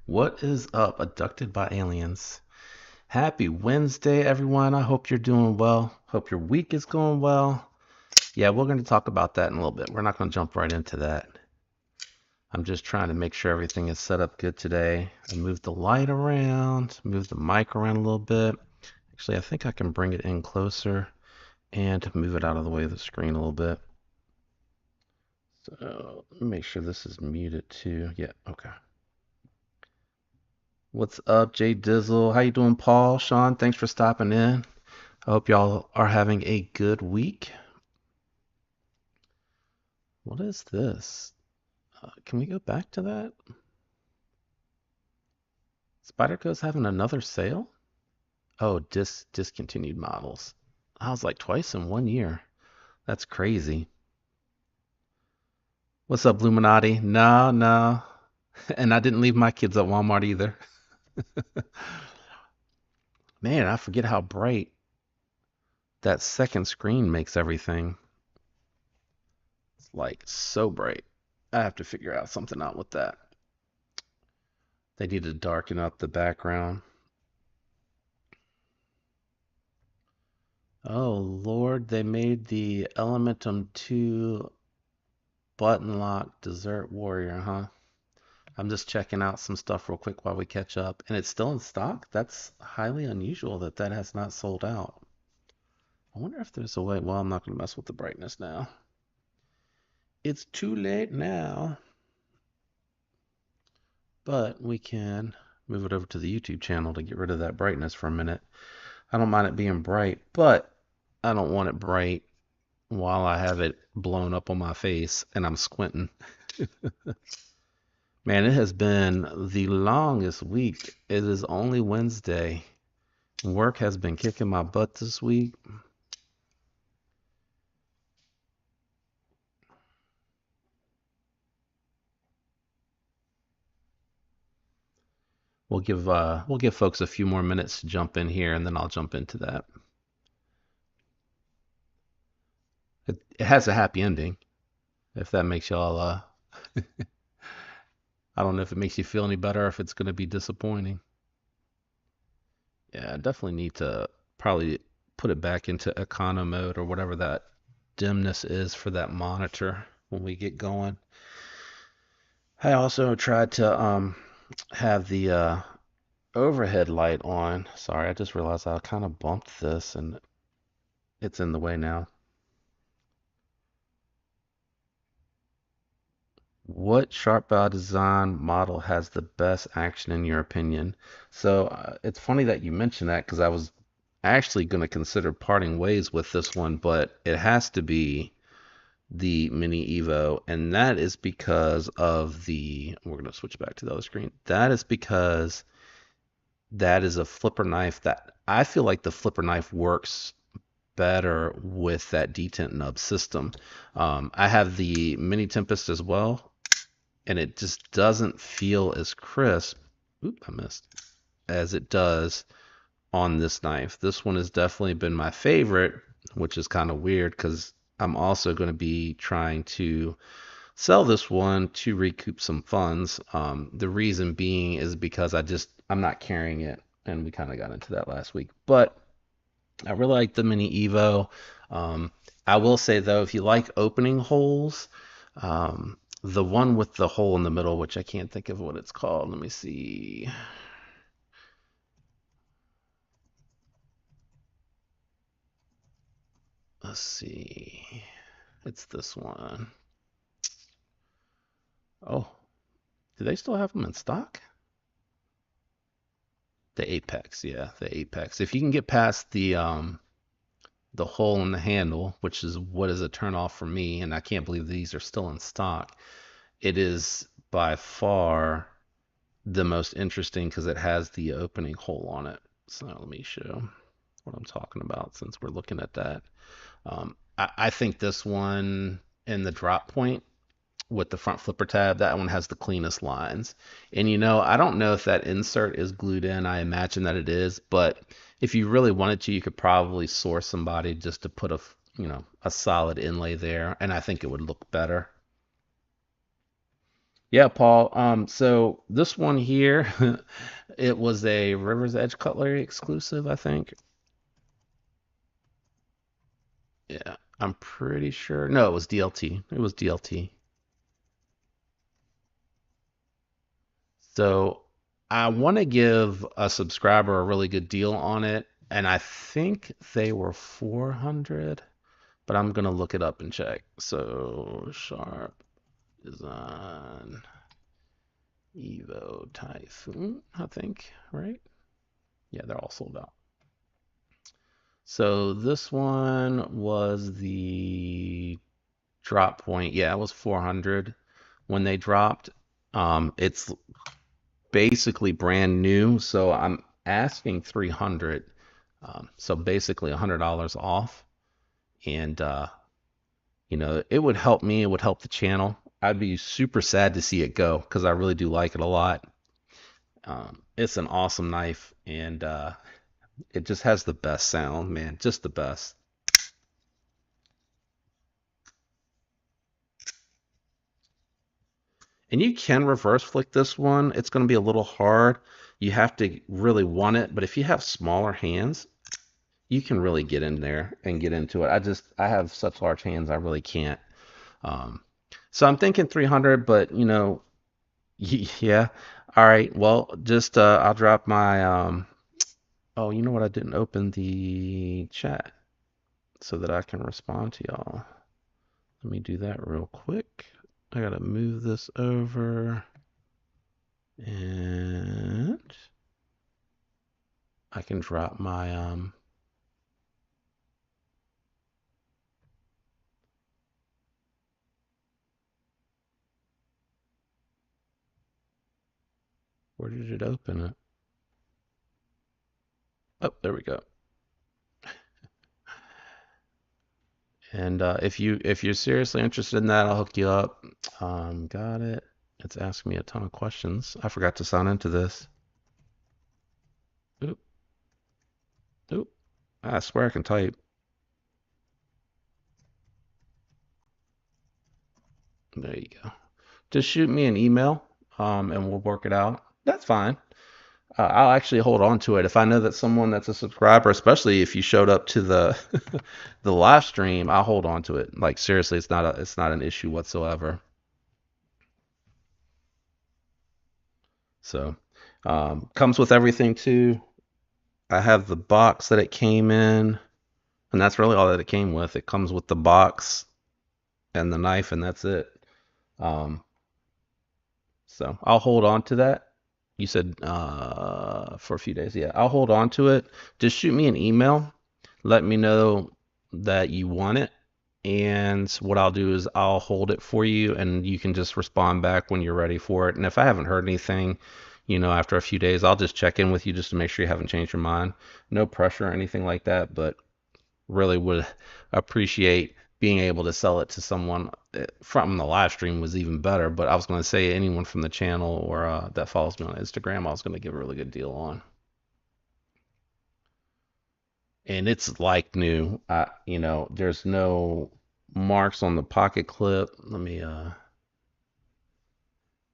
What is up, abducted by aliens? Happy Wednesday, everyone. I hope you're doing well. Hope your week is going well. Yeah, we're going to talk about that in a little bit. We're not going to jump right into that. I'm just trying to make sure everything is set up good today. I moved the light around, moved the mic around a little bit. Actually, I think I can bring it in closer and move it out of the way of the screen a little bit. So let me make sure this is muted too. Yeah, okay. What's up, Jay Dizzle? How you doing, Paul? Sean, thanks for stopping in. I hope y'all are having a good week. What is this? Can we go back to that? Spyderco's having another sale? Oh, discontinued models. I was like twice in 1 year. That's crazy. What's up, Illuminati? No, no. And I didn't leave my kids at Walmart either. Man, I forget how bright that second screen makes everything. It's like so bright. I have to figure out something out with that. They need to darken up the background. Oh Lord, they made the Elementum 2 button lock Desert Warrior, huh? I'm just checking out some stuff real quick while we catch up. And it's still in stock? That's highly unusual that that has not sold out. I wonder if there's a way. Well, I'm not going to mess with the brightness now. It's too late now. But we can move it over to the YouTube channel to get rid of that brightness for a minute. I don't mind it being bright, but I don't want it bright while I have it blown up on my face and I'm squinting. Man, it has been the longest week. It is only Wednesday. Work has been kicking my butt this week. We'll give folks a few more minutes to jump in here and then I'll jump into that. It has a happy ending, if that makes y'all I don't know if it makes you feel any better or if it's gonna be disappointing. Yeah, I definitely need to probably put it back into econo mode or whatever that dimness is for that monitor when we get going. I also tried to have the overhead light on. Sorry, I just realized I kind of bumped this and it's in the way now. What Sharp Bow design model has the best action in your opinion? So it's funny that you mentioned that because I was actually going to consider parting ways with this one, but it has to be the Mini Evo, and that is because of the. We're going to switch back to the other screen. That is because that is a flipper knife that I feel like the flipper knife works better with that detent nub system. I have the Mini Tempest as well, and it just doesn't feel as crisp. Oop, I missed. As it does on this knife. This one has definitely been my favorite, which is kind of weird because I'm also going to be trying to sell this one to recoup some funds. The reason being is because I'm not carrying it, and we kind of got into that last week. But I really like the Mini Evo. Um, I will say though, if you like opening holes, the one with the hole in the middle, which I can't think of what it's called. Let me see. Let's see. It's this one. Oh, do they still have them in stock? The Apex, yeah, the Apex. If you can get past the hole in the handle, which is what is a turn off for me, and I can't believe these are still in stock. It is by far the most interesting because it has the opening hole on it. So let me show what I'm talking about since we're looking at that. I think this one in the drop point with the front flipper tab, that one has the cleanest lines. And I don't know if that insert is glued in. I imagine that it is, but if you really wanted to, you could probably source somebody just to put a solid inlay there, and I think it would look better. Yeah, Paul. So this one here, it was a River's Edge Cutlery exclusive, I think. Yeah, I'm pretty sure. No, it was DLT. It was DLT. So I want to give a subscriber a really good deal on it, and I think they were 400, but I'm gonna look it up and check. So Sharp Design Evo Typhoon, I think, right? Yeah, they're all sold out. So this one was the drop point. Yeah, it was 400 when they dropped. It's basically brand new, so I'm asking 300. So basically $100 off, and it would help me. It would help the channel. I'd be super sad to see it go because I really do like it a lot. It's an awesome knife, and it just has the best sound, man. Just the best. And you can reverse flick this one. It's going to be a little hard. You have to really want it, but if you have smaller hands, you can really get in there and get into it. I have such large hands, I really can't. Um, so I'm thinking 300, but yeah. All right. Well, just I'll drop my oh, you know what? I didn't open the chat so that I can respond to y'all. Let me do that real quick. I gotta move this over and I can drop my where did it open it? Oh, there we go. And if you're seriously interested in that, I'll hook you up. Got it. It's asking me a ton of questions. I forgot to sign into this. Oop, oop. I swear I can type. There you go. Just shoot me an email, and we'll work it out. That's fine. I'll actually hold on to it if I know that someone that's a subscriber, especially if you showed up to the the live stream. I'll hold on to it. Like seriously, it's not an issue whatsoever. So, comes with everything too. I have the box that it came in, and that's really all that it came with. It comes with the box and the knife, and that's it. Um, so I'll hold on to that. You said for a few days. Yeah, I'll hold on to it. Just shoot me an email. Let me know that you want it. And what I'll do is I'll hold it for you, and you can just respond back when you're ready for it. And if I haven't heard anything, after a few days, I'll just check in with you just to make sure you haven't changed your mind. No pressure or anything like that, but really would appreciate being able to sell it to someone from the live stream was even better. But I was going to say anyone from the channel or that follows me on Instagram, I was going to give a really good deal on. And it's like new. There's no marks on the pocket clip.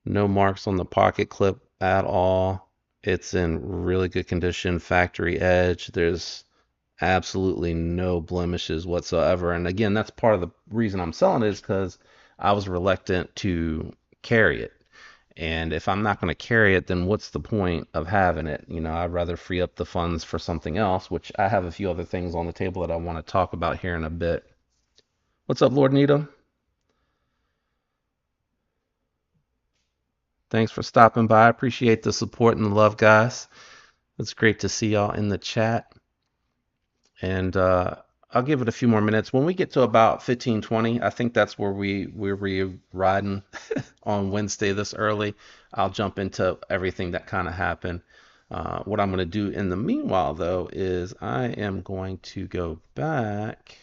No marks on the pocket clip at all. It's in really good condition, factory edge. There's absolutely no blemishes whatsoever. And again, that's part of the reason I'm selling it is because I was reluctant to carry it. And if I'm not going to carry it, then what's the point of having it? I'd rather free up the funds for something else, which I have a few other things on the table that I want to talk about here in a bit. What's up, Lord Needham? Thanks for stopping by. I appreciate the support and the love, guys. It's great to see y'all in the chat. And I'll give it a few more minutes. When we get to about 15:20, I think that's where we're riding on Wednesday this early. I'll jump into everything that kind of happened. What I'm going to do in the meanwhile, though, is I am going to go back.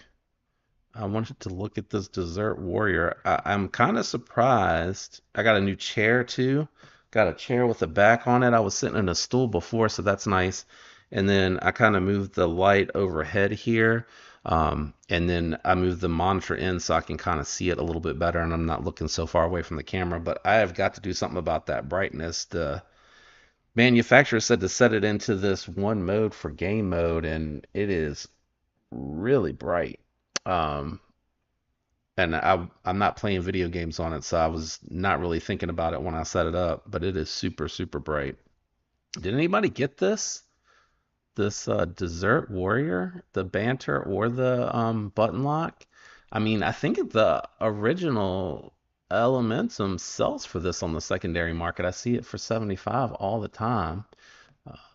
I wanted to look at this Desert Warrior. I'm kind of surprised. I got a new chair too. Got a chair with a back on it. I was sitting in a stool before, so that's nice. And then I kind of moved the light overhead here. And then I moved the monitor in so I can kind of see it a little bit better and I'm not looking so far away from the camera. But I have got to do something about that brightness. The manufacturer said to set it into this one mode for game mode, and it is really bright. Um, and I'm not playing video games on it, so I was not really thinking about it when I set it up, but it is super, super bright. Did anybody get this? This Desert Warrior, the banter or the button lock? I mean, I think the original Elementum sells for this on the secondary market. I see it for 75 all the time.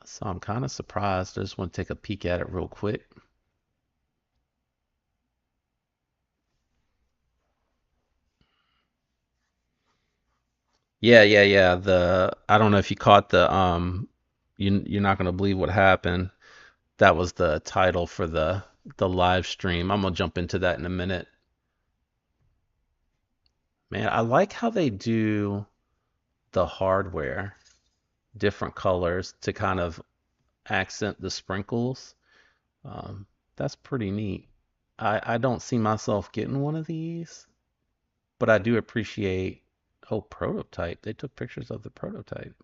So I'm kind of surprised. I just want to take a peek at it real quick. Yeah, yeah, yeah. The I don't know if you caught the you're not gonna believe what happened. That was the title for the live stream. I'm gonna jump into that in a minute. Man, I like how they do the hardware, different colors to kind of accent the sprinkles. Um, that's pretty neat. I don't see myself getting one of these, but I do appreciate, oh, prototype. They took pictures of the prototype.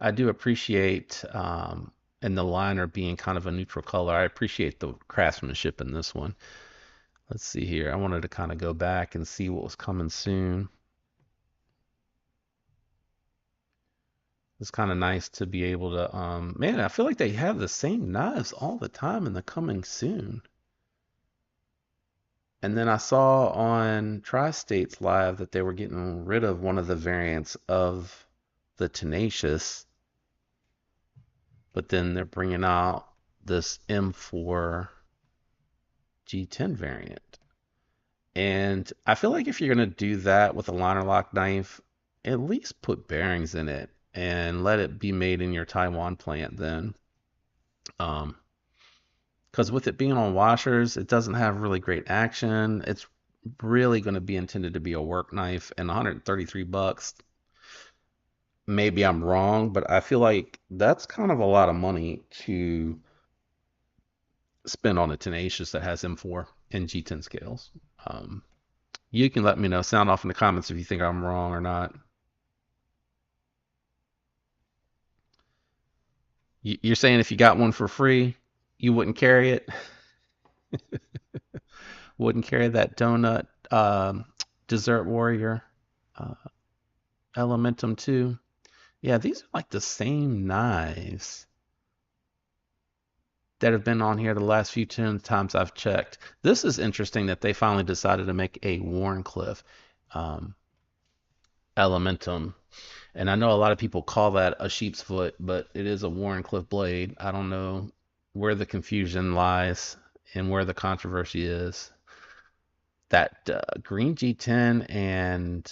I do appreciate, and the liner being kind of a neutral color. I appreciate the craftsmanship in this one. Let's see here. I wanted to kind of go back and see what was coming soon. It's kind of nice to be able to, man, I feel like they have the same knives all the time in the coming soon. And then I saw on Tri-States Live that they were getting rid of one of the variants of the Tenacious, but then they're bringing out this M4 G10 variant. And I feel like if you're going to do that with a liner lock knife, at least put bearings in it and let it be made in your Taiwan plant then. Um, because with it being on washers, it doesn't have really great action. It's really going to be intended to be a work knife, and 133 bucks. Maybe I'm wrong, but I feel like that's kind of a lot of money to spend on a Tenacious that has M4 and G10 scales. Um, you can let me know, sound off in the comments if you think I'm wrong or not. You're saying if you got one for free, you wouldn't carry it? Wouldn't carry that donut Desert Warrior uh, Elementum 2? Yeah, these are like the same knives that have been on here the last few times I've checked. This is interesting that they finally decided to make a Wharncliffe um, Elementum. And I know a lot of people call that a sheep's foot, but it is a Wharncliffe blade. I don't know where the confusion lies and where the controversy is. That green G10 and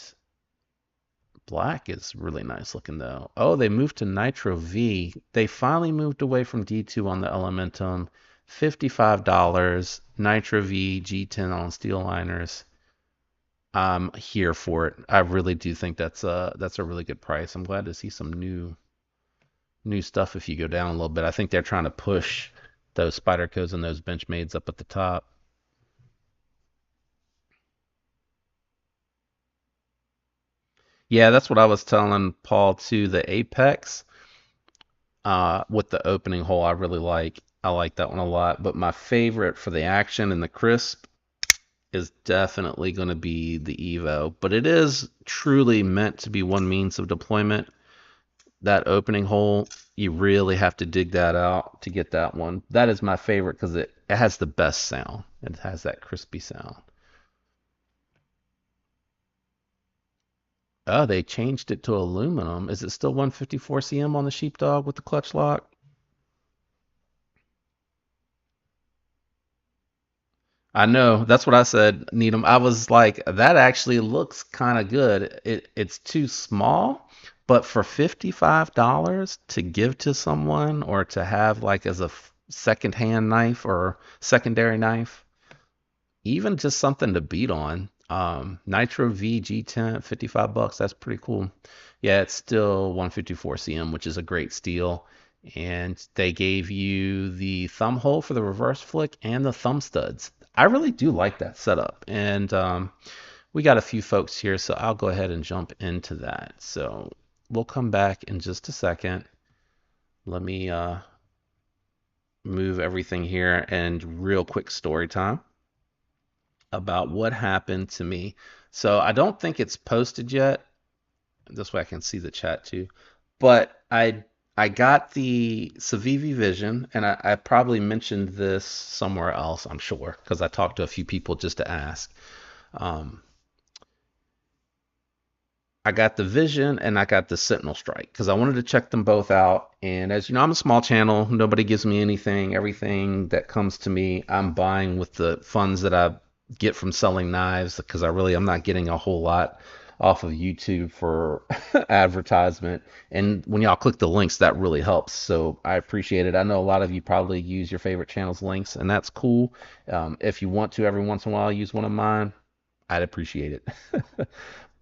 black is really nice looking though. Oh, they moved to Nitro V. They finally moved away from D2 on the Elementum. $55 Nitro V G10 on steel liners. I'm here for it. I really do think that's a really good price. I'm glad to see some new stuff if you go down a little bit. I think they're trying to push those Spydercos and those Benchmades up at the top. Yeah, that's what I was telling Paul too. The Apex with the opening hole, I really like. I like that one a lot. But my favorite for the action and the crisp is definitely going to be the Evo. But it is truly meant to be one means of deployment. That opening hole, you really have to dig that out to get that one. That is my favorite because it has the best sound. It has that crispy sound. Oh, they changed it to aluminum. Is it still 154 cm on the Sheepdog with the clutch lock? I know. That's what I said, Needham. I was like, that actually looks kind of good. It's too small, but for $55 to give to someone or to have like as a second-hand knife or secondary knife, even just something to beat on. Nitro V G10, 55 bucks. That's pretty cool. Yeah, it's still 154 cm, which is a great steel. And they gave you the thumb hole for the reverse flick and the thumb studs. I really do like that setup. And we got a few folks here, so I'll go ahead and jump into that. So we'll come back in just a second. Let me move everything here, and real quick story time about what happened to me. So I don't think it's posted yet. This way I can see the chat too. But I got the Civivi Vision, and I probably mentioned this somewhere else, I'm sure, because I talked to a few people just to ask. Um, I got the Vision and I got the Sentinel Strike because I wanted to check them both out. And as you know, I'm a small channel. Nobody gives me anything. Everything that comes to me, I'm buying with the funds that I get from selling knives because I'm not getting a whole lot off of YouTube for advertisement. And when y'all click the links, that really helps. So I appreciate it. I know a lot of you probably use your favorite channel's links, and that's cool. If you want to every once in a while use one of mine, I'd appreciate it.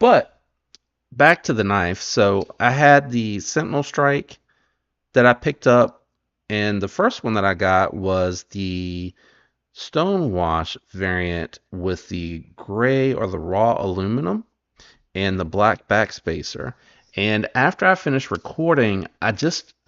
But back to the knife. So I had the Sentinel Strike that I picked up, and the first one that I got was the Stonewash variant with the gray or the raw aluminum and the black backspacer. And after I finished recording, I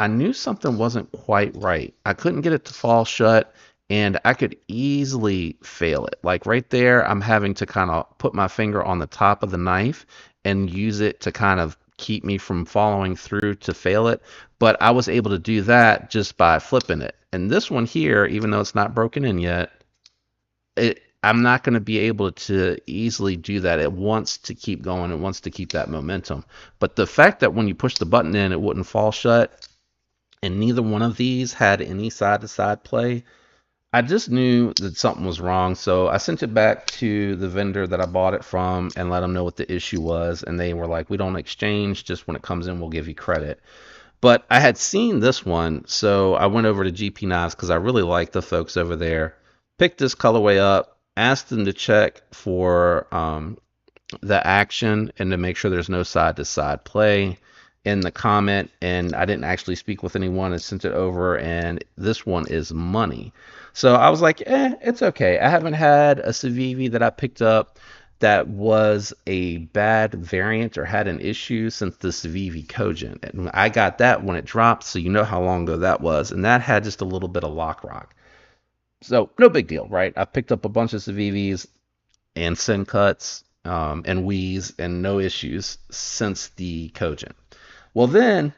knew something wasn't quite right. I couldn't get it to fall shut, and I could easily fail it. Like right there, I'm having to kind of put my finger on the top of the knife and use it to kind of keep me from following through to fail it. But I was able to do that just by flipping it. And this one here, even though it's not broken in yet, I'm not going to be able to easily do that. It wants to keep going. It wants to keep that momentum. But the fact that when you push the button in, it wouldn't fall shut, and neither one of these had any side-to-side play, I just knew that something was wrong. So I sent it back to the vendor that I bought it from and let them know what the issue was. And they were like, we don't exchange. Just when it comes in, we'll give you credit. But I had seen this one, so I went over to GP Knives because I really like the folks over there. Picked this colorway up, asked them to check for the action and to make sure there's no side-to-side play in the comment. And I didn't actually speak with anyone and sent it over, and this one is money. So I was like, it's okay. I haven't had a Civivi that I picked up that was a bad variant or had an issue since the Civivi Cogent. And I got that when it dropped, so you know how long ago that was. And that had just a little bit of lock rock. So no big deal, right? I've picked up a bunch of Civivis and Sencuts and Wiis and no issues since the Cogent. Well, then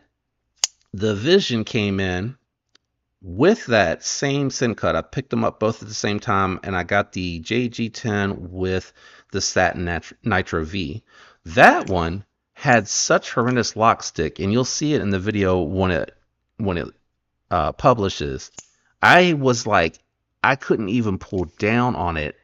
the Vision came in with that same Sencut. I picked them up both at the same time, and I got the JG10 with the Satin Nitro V. That one had such horrendous lock stick, and you'll see it in the video when it publishes. I was like, I couldn't even pull down on it,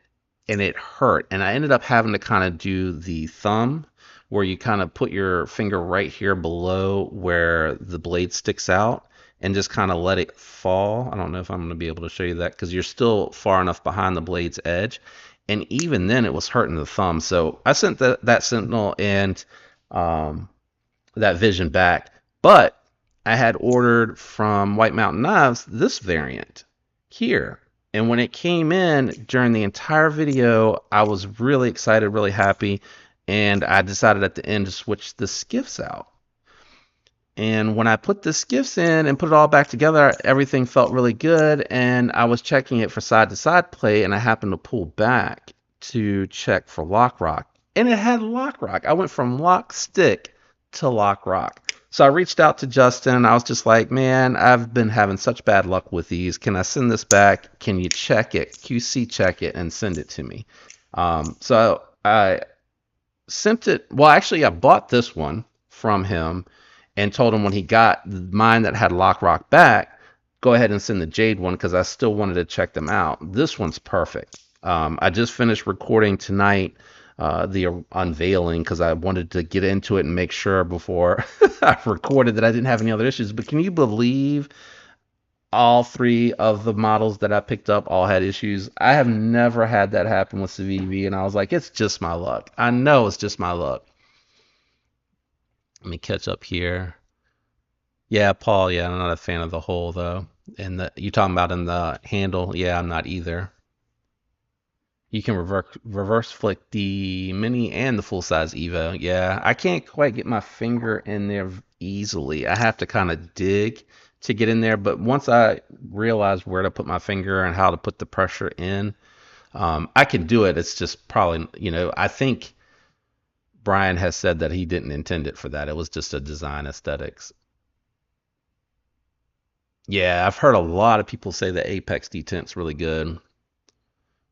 and it hurt. And I ended up having to kind of do the thumb, where you kind of put your finger right here below where the blade sticks out and just kind of let it fall. I don't know if I'm going to be able to show you that because you're still far enough behind the blade's edge. And even then, it was hurting the thumb. So I sent that Sentinel and that Vision back. But I had ordered from White Mountain Knives this variant here. And when it came in during the entire video, I was really excited, really happy. And I decided at the end to switch the skiffs out. And when I put the skiffs in and put it all back together, everything felt really good. And I was checking it for side-to-side play, and I happened to pull back to check for lock rock. And it had lock rock. I went from lock stick to lock rock. So I reached out to Justin. I was just like, man, I've been having such bad luck with these. Can I send this back? Can you check it, QC check it, and send it to me? So I sent it. Well, actually, I bought this one from him and told him when he got mine that had lock rock back, go ahead and send the Jade one because I still wanted to check them out. This one's perfect. I just finished recording tonight the unveiling because I wanted to get into it and make sure before I recorded that I didn't have any other issues. But can you believe all three of the models that I picked up all had issues? I have never had that happen with Civivi, and I was like, it's just my luck. I know it's just my luck. Let me catch up here. Yeah, Paul, yeah, I'm not a fan of the hole though. And you talking about in the handle? Yeah, I'm not either. You can reverse flick the mini and the full size Evo. Yeah, I can't quite get my finger in there easily. I have to kind of dig to get in there, but once I realize where to put my finger and how to put the pressure in, I can do it. It's just probably, I think Brian has said that he didn't intend it for that. It was just a design aesthetics. Yeah, I've heard a lot of people say the Apex detent's really good.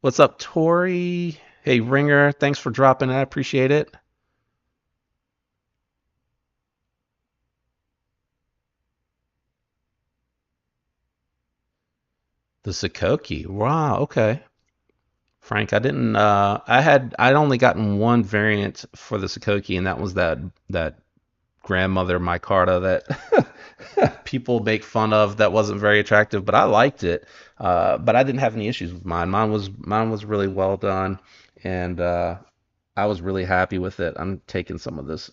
What's up, Tori? Hey, Ringer, thanks for dropping. I appreciate it. The Sakoki. Wow, okay. Frank, I'd only gotten one variant for the Sakoki, and that was that grandmother micarta that people make fun of that wasn't very attractive, but I liked it. But I didn't have any issues with mine. Mine was really well done, and I was really happy with it. I'm taking some of this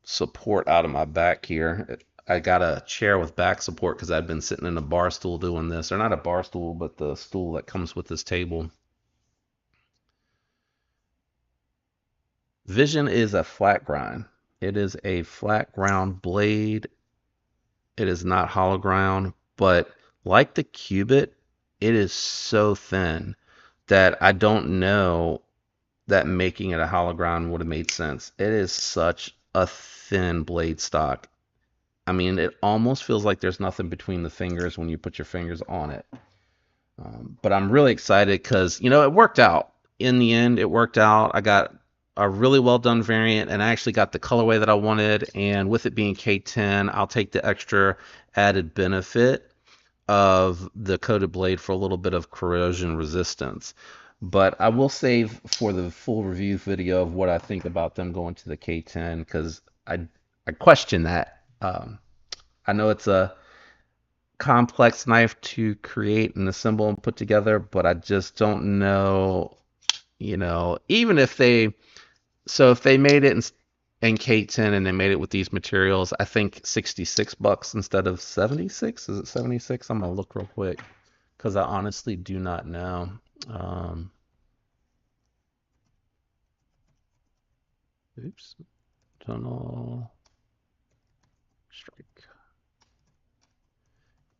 support out of my back here. I got a chair with back support because I'd been sitting in a bar stool doing this, or not a bar stool, but the stool that comes with this table. Vision is a flat grind. It is a flat ground blade. It is not hollow ground, but like the Cubit, it is so thin that I don't know that making it a hollow ground would have made sense. It is such a thin blade stock. I mean, it almost feels like there's nothing between the fingers when you put your fingers on it. But I'm really excited because, it worked out. In the end, it worked out. I got a really well done variant and I actually got the colorway that I wanted. And with it being K10, I'll take the extra added benefit of the coated blade for a little bit of corrosion resistance. But I will save for the full review video of what I think about them going to the K10 because I question that. I know it's a complex knife to create and assemble and put together, but I just don't know, even if they made it in K10 and they made it with these materials, I think $66 instead of 76. Is it 76? I'm gonna look real quick because I honestly do not know. Um, oops, tunnel strike.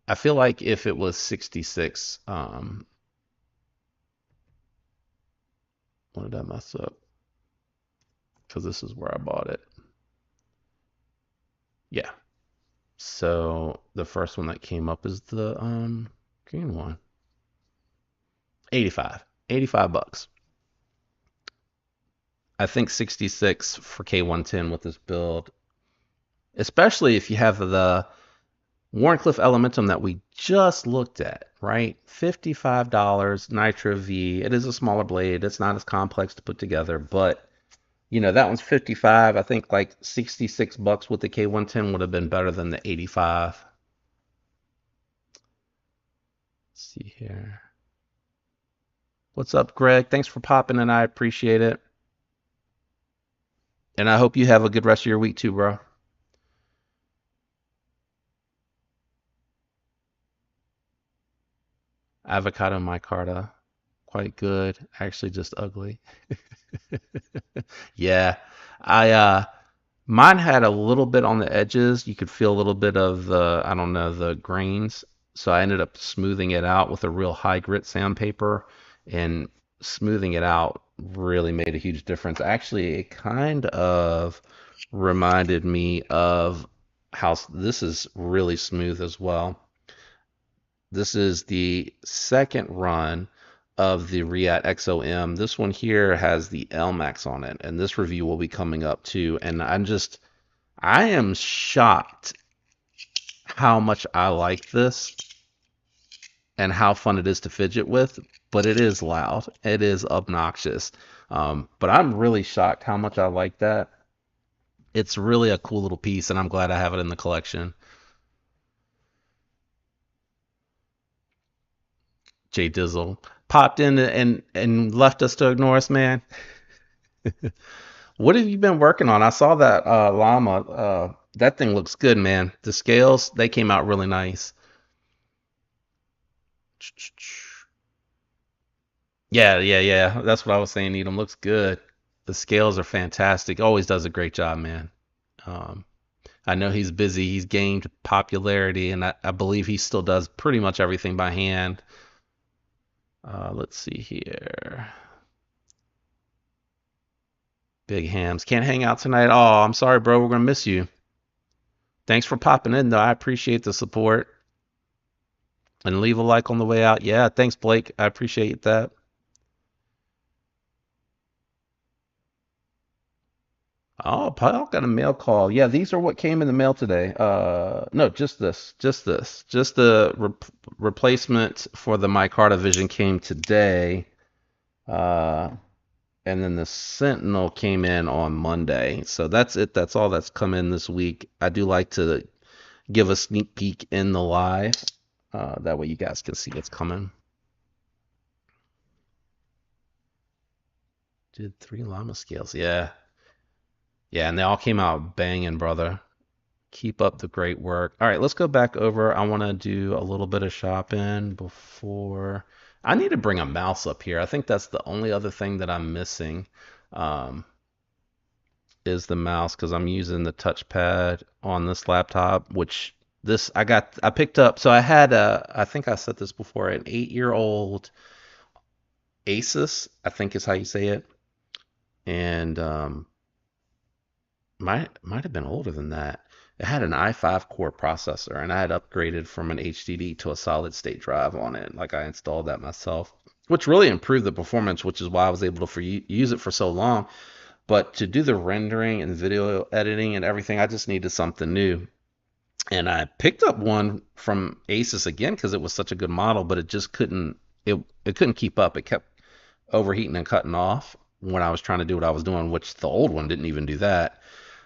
I feel like if it was 66, what did I mess up? Because this is where I bought it. Yeah. So the first one that came up is the green one. 85. $85. I think 66 for K110 with this build, especially if you have the Wharncliffe Elementum that we just looked at, right? $55 Nitro V. It is a smaller blade. It's not as complex to put together, but that one's 55. I think like $66 with the K110 would have been better than the 85. Let's see here. What's up, Greg? Thanks for popping in. I appreciate it. And I hope you have a good rest of your week too, bro. Avocado micarta. Quite good. Actually just ugly. Yeah. I mine had a little bit on the edges. You could feel a little bit of I don't know, the grains. So I ended up smoothing it out with a real high grit sandpaper, and smoothing it out really made a huge difference. Actually, it kind of reminded me of how this is really smooth as well. This is the second run of the React XOM. This one here has the LMAX on it, and this review will be coming up too. And I am shocked how much I like this and how fun it is to fidget with, but it is loud. It is obnoxious. But I'm really shocked how much I like that. It's really a cool little piece, and I'm glad I have it in the collection. Jay Dizzle popped in and left us to ignore us, man. What have you been working on? I saw that llama. That thing looks good, man. The scales, they came out really nice. Yeah, yeah, yeah. That's what I was saying. Needham looks good. The scales are fantastic. Always does a great job, man. Um, I know he's busy. He's gained popularity, and I believe he still does pretty much everything by hand. Let's see here. Big Hams can't hang out tonight. Oh, I'm sorry, bro. We're gonna miss you. Thanks for popping in, though. I appreciate the support. And leave a like on the way out. Yeah, thanks, Blake. I appreciate that. Oh, Paul got a mail call. Yeah, these are what came in the mail today. No, just the replacement for the micarta Vision came today. Uh, and then the Sentinel came in on Monday. So that's it. That's all that's come in this week. I do like to give a sneak peek in the live. That way you guys can see it's coming. Did 3 llama scales. Yeah. Yeah, and they all came out banging, brother. Keep up the great work. All right, let's go back over. I want to do a little bit of shopping before. I need to bring a mouse up here. I think that's the only other thing that I'm missing, um, is the mouse because I'm using the touchpad on this laptop, which I picked up. So I had I think I said this before, an 8-year-old Asus, I think is how you say it, and might have been older than that. It had an i5 core processor, and I had upgraded from an HDD to a solid state drive on it. Like I installed that myself, which really improved the performance, which is why I was able to use it for so long. But to do the rendering and video editing and everything, I just needed something new. And I picked up one from Asus again because it was such a good model, but it just couldn't it couldn't keep up. It kept overheating and cutting off when I was trying to do what I was doing, which the old one didn't even do that.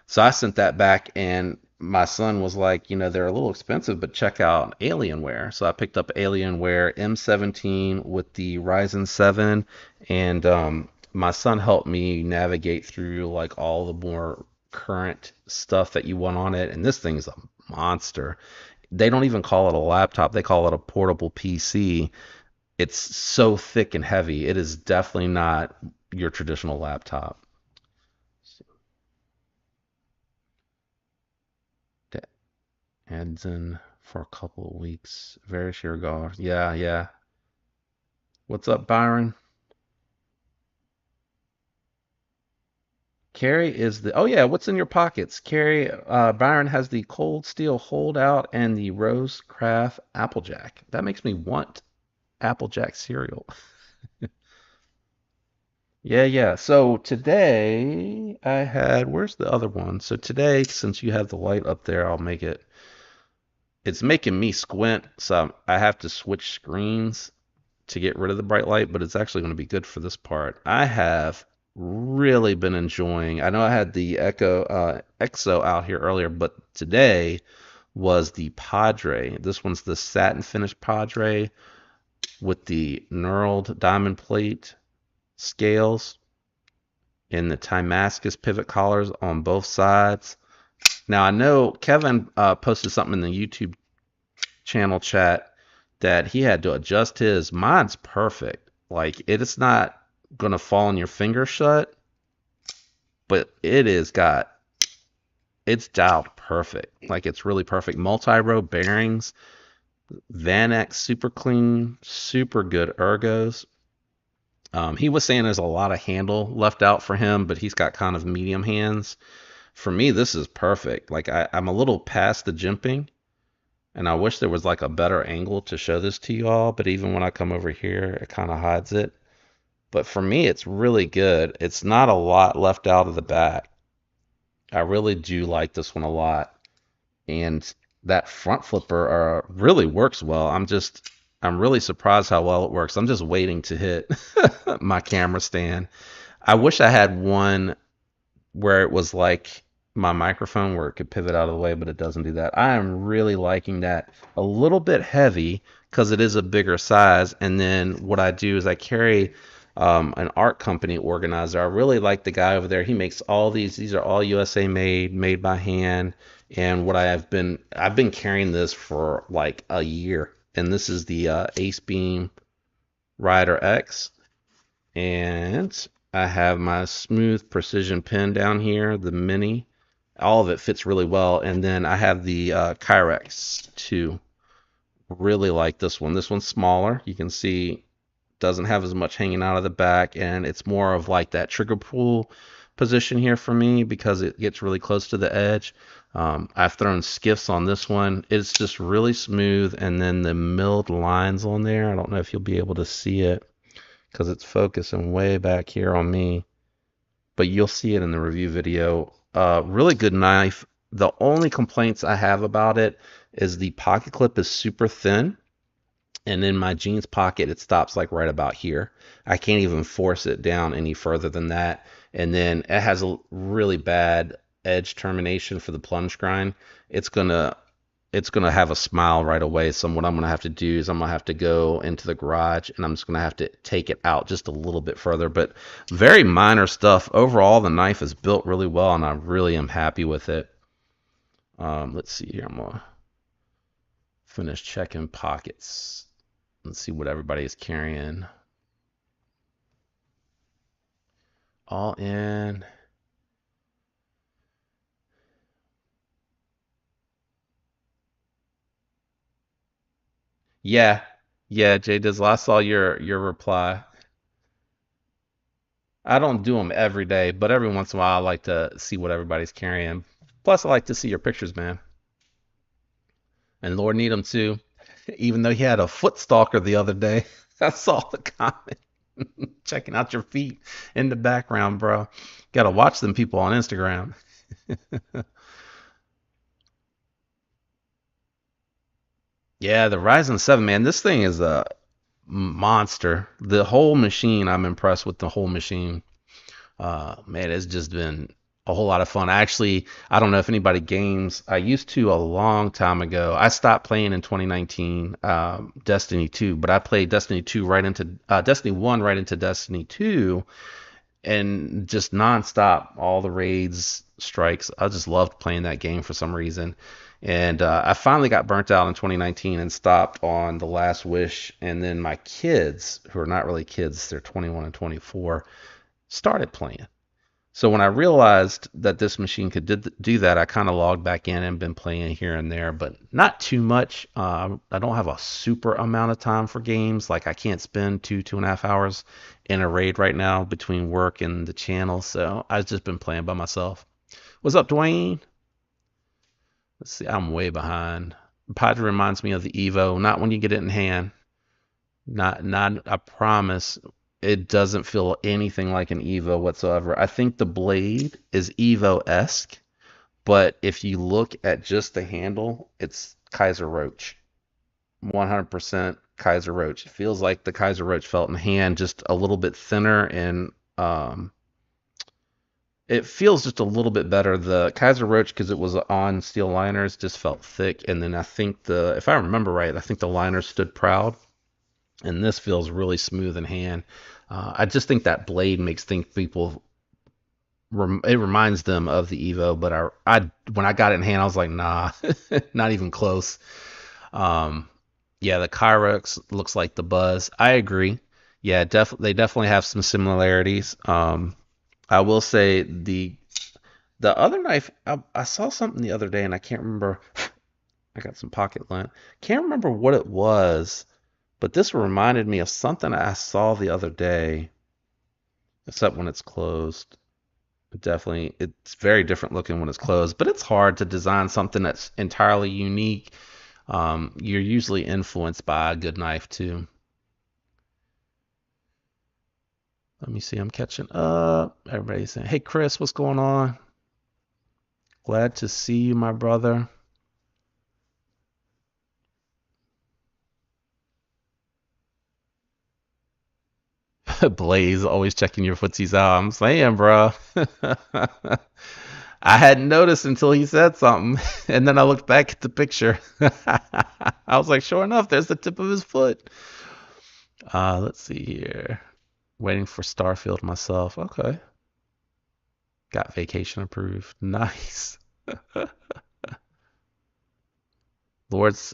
So I sent that back, and my son was like, they're a little expensive, but check out Alienware. So I picked up Alienware M17 with the Ryzen 7, and my son helped me navigate through like all the more current stuff that you want on it. And this thing's a monster. They don't even call it a laptop, they call it a portable PC. It's so thick and heavy. It is definitely not your traditional laptop. Edson for a couple of weeks. Very sure golf. Yeah, yeah. What's up, Byron? Carrie is the. Oh yeah, what's in your pockets? Carrie, Byron has the Cold Steel Holdout and the Rose Craft Applejack. That makes me want Applejack cereal. Yeah, yeah. So today I had. Where's the other one? So today, since you have the light up there, I'll make it. It's making me squint, so I have to switch screens to get rid of the bright light, but it's actually going to be good for this part. I have really been enjoying. I know I had the Exo out here earlier, but today was the Padre. This one's the satin finish Padre with the knurled diamond plate scales and the Timascus pivot collars on both sides. Now I know Kevin posted something in the YouTube channel chat that he had to adjust his. Mine's perfect. Like it is not gonna fall on your finger shut, but it's dialed perfect. Like it's really perfect. Multi-row bearings, Vanex super clean, super good ergos. He was saying there's a lot of handle left out for him, but he's got kind of medium hands. For me, this is perfect. Like I'm a little past the jimping, and I wish there was like a better angle to show this to you all, but even when I come over here, it kind of hides it. But for me, it's really good. It's not a lot left out of the back. I really do like this one a lot. And that front flipper really works well. I'm really surprised how well it works. I'm just waiting to hit my camera stand. I wish I had one where it was like my microphone where it could pivot out of the way, but it doesn't do that. I am really liking that. A little bit heavy because it is a bigger size. And then what I do is I carry an art company organizer. I really like the guy over there. He makes all these are all USA made by hand. And I've been carrying this for like a year. And this is the Ace Beam Rider X. And I have my smooth precision pen down here, the mini. All of it fits really well. And then I have the Kyrex too. Really like this one. This one's smaller. You can see doesn't have as much hanging out of the back, and it's more of like that trigger pull position here for me because it gets really close to the edge. I've thrown skiffs on this one. It's just really smooth, and then the milled lines on there, I don't know if you'll be able to see it because it's focusing way back here on me, but you'll see it in the review video. Really good knife. The only complaints I have about it is the pocket clip is super thin, and in my jeans pocket it stops like right about here. I can't even force it down any further than that. And then it has a really bad edge termination for the plunge grind. It's gonna it's gonna have a smile right away. So what I'm gonna have to do is I'm gonna have to go into the garage and I'm just gonna have to take it out just a little bit further. But very minor stuff. Overall, the knife is built really well, and I really am happy with it. Let's see here. I'm gonna finish checking pockets. Let's see what everybody is carrying. All in. Yeah. Yeah, Jay Dizzle, I saw your reply. I don't do them every day, but every once in a while I like to see what everybody's carrying. Plus, I like to see your pictures, man. And Lord Needham too. Even though he had a foot stalker the other day, I saw the comment checking out your feet in the background, bro. Gotta watch them people on Instagram. Yeah, the Ryzen 7, man, this thing is a monster. The whole machine, I'm impressed with the whole machine. Man, it's just been a whole lot of fun. Actually, I don't know if anybody games. I used to a long time ago. I stopped playing in 2019, Destiny 2, but I played Destiny 2 right into Destiny 1 right into Destiny 2, and just nonstop, all the raids, strikes. I just loved playing that game for some reason. And I finally got burnt out in 2019 and stopped on The Last Wish. And then my kids, who are not really kids, they're 21 and 24, started playing. So when I realized that this machine could do that, I kind of logged back in and been playing here and there, but not too much. I don't have a super amount of time for games. Like I can't spend 2.5 hours in a raid right now between work and the channel. So I've just been playing by myself. What's up, Dwayne? Let's see. I'm way behind. Padre reminds me of the Evo. Not when you get it in hand. Not. I promise. It doesn't feel anything like an Evo whatsoever. I think the blade is Evo-esque, but if you look at just the handle, it's Kaiser Roach. 100% Kaiser Roach. It feels like the Kaiser Roach felt in hand, just a little bit thinner, and it feels just a little bit better. The Kaiser Roach, because it was on steel liners, just felt thick. And then I think if I remember right, I think the liners stood proud, and this feels really smooth in hand. I just think that blade makes think people it reminds them of the Evo, but I when I got it in hand, I was like, nah, not even close. Um, yeah, the Kyrex looks like the Buzz. I agree. Yeah, they definitely have some similarities. I will say the other knife, I saw something the other day, and I can't remember. I got some pocket lint. Can't remember what it was, but this reminded me of something I saw the other day, except when it's closed. Definitely, it's very different looking when it's closed, but it's hard to design something that's entirely unique. You're usually influenced by a good knife too. Let me see, I'm catching up. Everybody's saying, "Hey Chris, what's going on? Glad to see you, my brother." Blaze always checking your footsies out. I'm saying, bro. I hadn't noticed until he said something, and then I looked back at the picture. I was like, sure enough, there's the tip of his foot. Let's see here. Waiting for Starfield myself. Okay. Got vacation approved. Nice. Lord's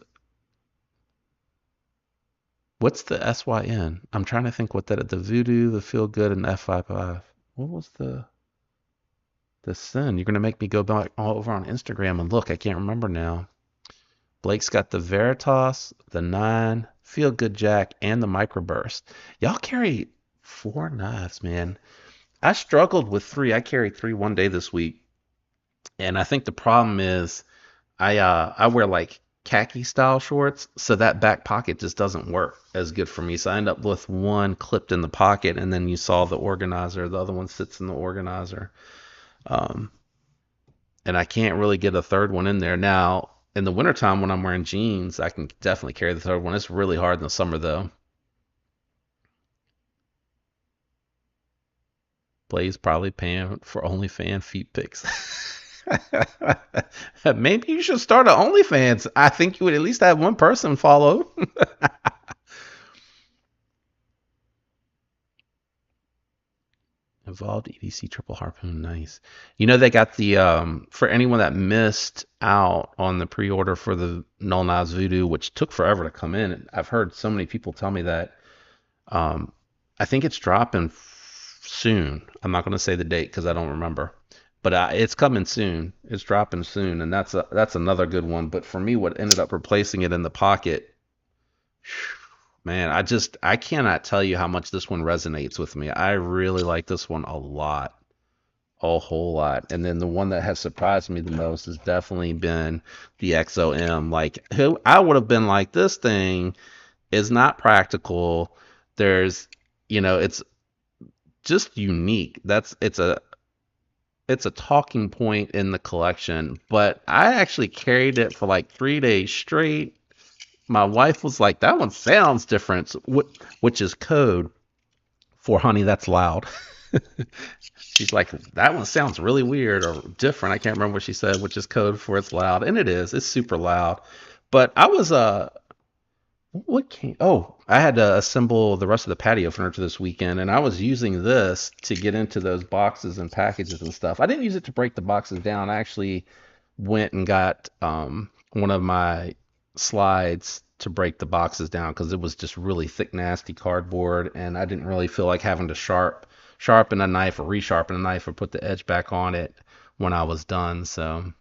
What's the SYN? I'm trying to think what that the Voodoo, the Feel Good, and F55. What was the sin? You're gonna make me go back all over on Instagram and look. I can't remember now. Blake's got the Veritas, the Nine, Feel Good Jack, and the Microburst. Y'all carry four knives, man. I struggled with three. I carried three one day this week, and I think the problem is I wear like khaki style shorts, so that back pocket just doesn't work as good for me. So I end up with one clipped in the pocket, and then you saw the organizer. The other one sits in the organizer, um, and I can't really get a third one in there. Now, in the wintertime when I'm wearing jeans, I can definitely carry the third one. It's really hard in the summer though. Blaze probably paying for OnlyFans feet pics. Maybe you should start an OnlyFans. I think you would at least have one person follow. Evolved EDC triple harpoon, nice. You know they got the for anyone that missed out on the pre-order for the Null Knives Voodoo, which took forever to come in. I've heard so many people tell me that. Um, I think it's dropping soon. I'm not going to say the date because I don't remember, but it's coming soon. It's dropping soon, and that's another good one. But for me, what ended up replacing it in the pocket, man, I cannot tell you how much this one resonates with me. I really like this one a lot, a whole lot. And then the one that has surprised me the most has definitely been the XOM. Like, who I would have been like, this thing is not practical. There's, it's just unique. It's a talking point in the collection, but I actually carried it for like 3 days straight. My wife was like, "That one sounds different," which is code for "honey, that's loud." She's like, "That one sounds really weird or different." I can't remember what she said, which is code for it's loud, and it is. It's super loud. But I was what came? Oh, I had to assemble the rest of the patio furniture this weekend, and I was using this to get into those boxes and packages and stuff. I didn't use it to break the boxes down. I actually went and got one of my slides to break the boxes down because it was just really thick, nasty cardboard, and I didn't really feel like having to sharpen a knife or resharpen a knife or put the edge back on it when I was done. So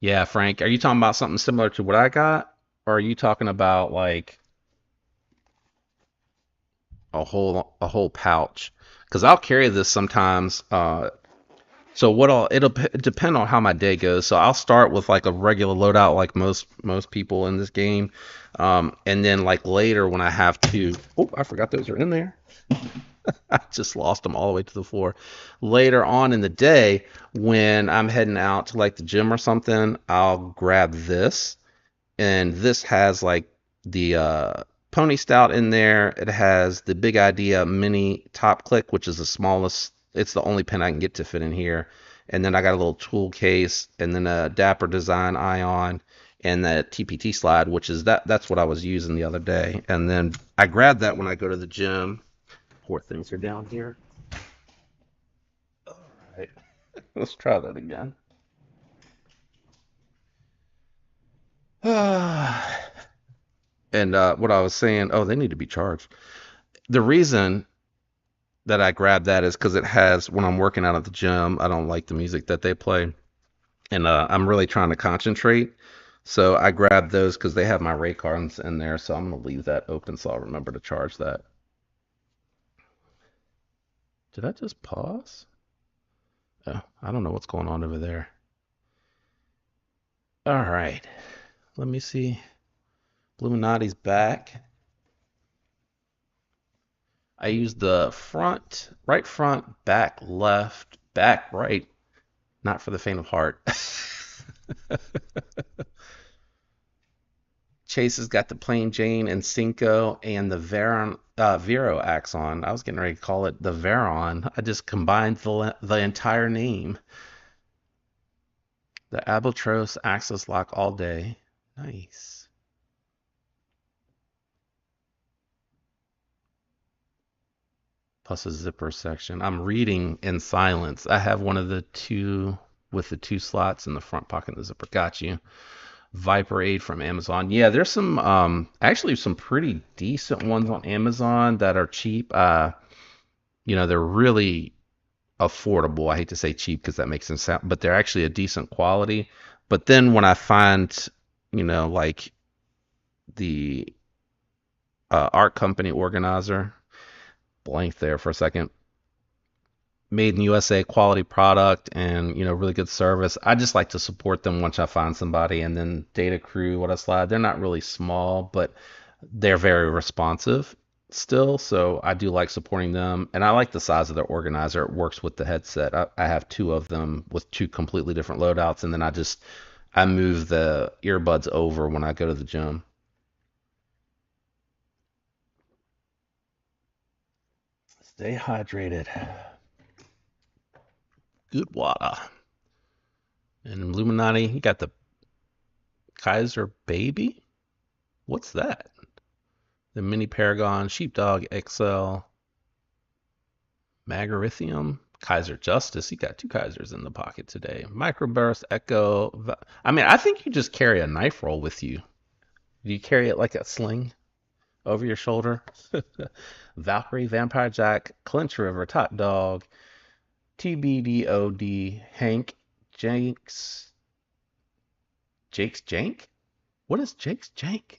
yeah, Frank, are you talking about something similar to what I got, or are you talking about like a whole pouch? Because I'll carry this sometimes. So it'll depend on how my day goes. So I'll start with like a regular loadout, like most people in this game, and then like later when I have to. Oh, I forgot those are in there. I just lost them all the way to the floor. Later on in the day, when I'm heading out to like the gym or something, I'll grab this, and this has like the Pony Stout in there. It has the Big Idea Mini Top Click, which is the smallest. It's the only pen I can get to fit in here. And then I got a little tool case, and then a Dapper Design Ion, and the TPT slide, which is that's what I was using the other day. And then I grab that when I go to the gym. Poor things are down here. All right, let's try that again. And what I was saying, oh, they need to be charged. The reason that I grabbed that is because it has, when I'm working out at the gym, I don't like the music that they play. And I'm really trying to concentrate. So I grabbed those because they have my Raycons in there. So I'm going to leave that open so I'll remember to charge that. Did I just pause? Oh, I don't know what's going on over there. All right. Let me see. Illuminati's back. I used the right front, back left, back right. Not for the faint of heart. Chase has got the plain Jane and Cinco and the Vero Axon. I was getting ready to call it the Veron. I just combined the entire name. The Albatross Access Lock all day. Nice. Plus a zipper section. I'm reading in silence. I have one of the two. with the 2 slots in the front pocket of the zipper. Got you. Viper 8 from Amazon. Yeah, there's some actually some pretty decent ones on Amazon that are cheap. They're really affordable. I hate to say cheap because that makes them sound, but they're actually a decent quality. But then when I find, like the art company organizer, blank there for a second, made in USA quality product and really good service. I just like to support them once I find somebody. And then Data Crew, what I slide, they're not really small, but they're very responsive still. So I do like supporting them, and I like the size of their organizer. It works with the headset. I have 2 of them with 2 completely different loadouts, and then I move the earbuds over when I go to the gym. Stay hydrated. Good water. And Illuminati, you got the Kaiser Baby. What's that? The Mini Paragon, Sheepdog XL, Magarithium, Kaiser Justice. You got 2 Kaisers in the pocket today. Microburst, Echo. I mean, I think you just carry a knife roll with you. Do you carry it like a sling over your shoulder? Valkyrie, Vampire Jack, Clinch River, Top Dog, TBDOD, Hank, Jake's Jank? What is Jake's Jank?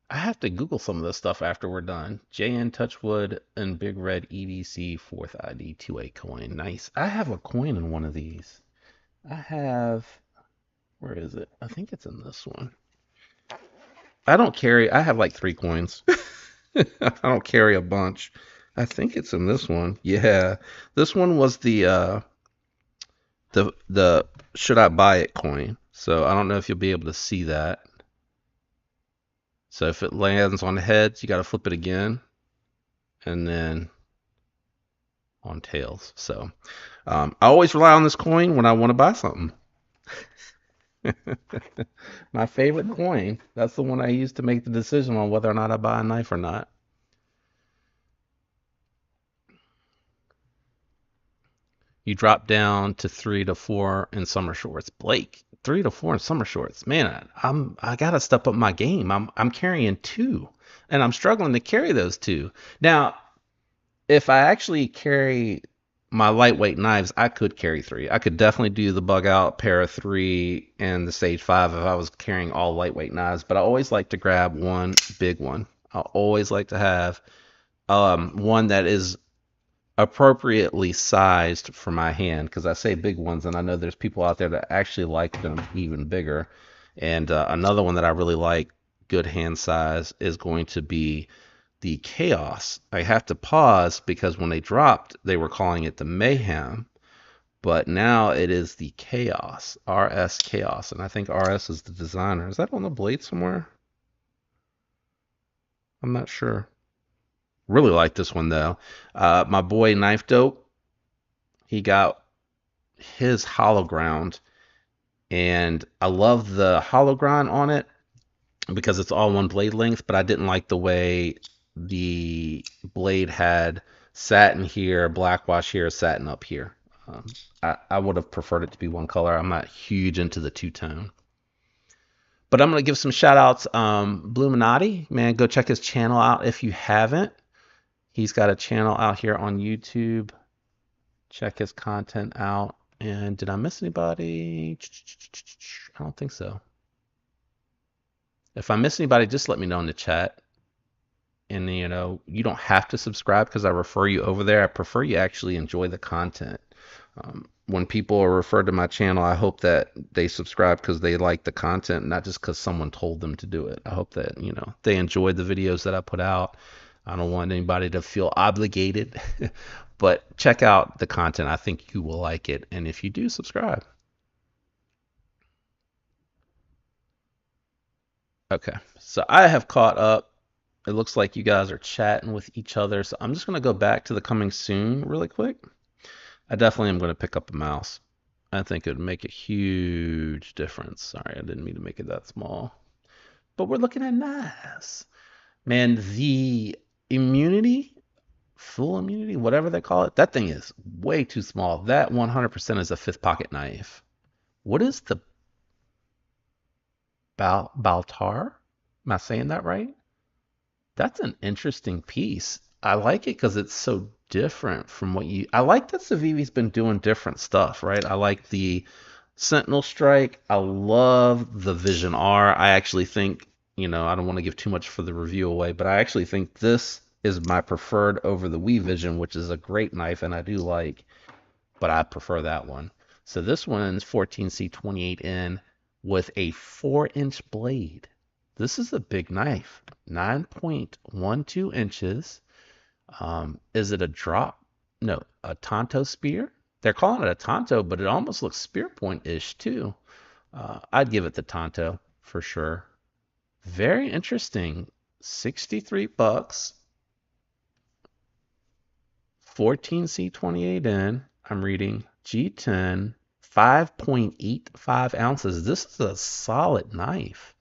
I have to Google some of this stuff after we're done. JN Touchwood and Big Red EDC 4th ID 2A coin. Nice. I have a coin in one of these. Where is it? I think it's in this one. I have like 3 coins. I don't carry a bunch. I think it's in this one. Yeah. This one was the should I buy it coin. So I don't know if you'll be able to see that. So if it lands on heads, you got to flip it again, and then on tails. So I always rely on this coin when I want to buy something. My favorite coin. That's the one I use to make the decision on whether or not I buy a knife or not. You drop down to 3 to 4 in summer shorts. Blake, 3 to 4 in summer shorts. Man, I gotta step up my game. I'm carrying 2, and I'm struggling to carry those 2. Now, if I actually carry my lightweight knives, I could carry 3. I could definitely do the bug out pair of 3 and the Sage 5 if I was carrying all lightweight knives. But I always like to grab one big one. I always like to have one that is appropriately sized for my hand, because I say big ones and I know there's people out there that actually like them even bigger. And another one that I really like, good hand size, is going to be the Chaos. I have to pause because when they dropped, they were calling it the Mayhem, but now it is the Chaos, RS Chaos, and I think RS is the designer. Is that on the blade somewhere? I'm not sure. Really like this one though. My boy Knife Dope, he got his hollow ground, and I love the hollow ground on it because it's all one blade length, but I didn't like the way the blade had satin here, black wash here, satin up here. I would have preferred it to be one color. I'm not huge into the two-tone. But I'm going to give some shout outs. Bluminati, man, go check his channel out if you haven't. He's got a channel out here on YouTube. Check his content out. And did I miss anybody? I don't think so. If I miss anybody, just let me know in the chat. And you don't have to subscribe because I refer you over there. I prefer you actually enjoy the content. When people are referred to my channel, I hope that they subscribe because they like the content, not just because someone told them to do it. I hope that they enjoy the videos that I put out. I don't want anybody to feel obligated, but check out the content. I think you will like it, and if you do, subscribe. Okay, so I have caught up. It looks like you guys are chatting with each other, so I'm just going to go back to the coming soon really quick. I definitely am going to pick up a mouse. I think it would make a huge difference. Sorry, I didn't mean to make it that small. But we're looking at nice. Man, the immunity, full immunity, whatever they call it, that thing is way too small. That 100% is a 5th pocket knife. What is the Baltar? Am I saying that right? That's an interesting piece. I like it because it's so different from what you. I like that Civivi's been doing different stuff, right? I like the Sentinel Strike. I love the Vision R. I actually think, I don't want to give too much for the review away, but I actually think this is my preferred over the Wii Vision, which is a great knife, and I do like, but I prefer that one. So this one's 14C28N with a 4-inch blade. This is a big knife, 9.12 inches. Is it a drop? No, a Tonto spear. They're calling it a Tonto, but it almost looks spear point-ish too. I'd give it the Tonto for sure. Very interesting. 63 bucks, 14C28N. I'm reading G10, 5.85 ounces. This is a solid knife.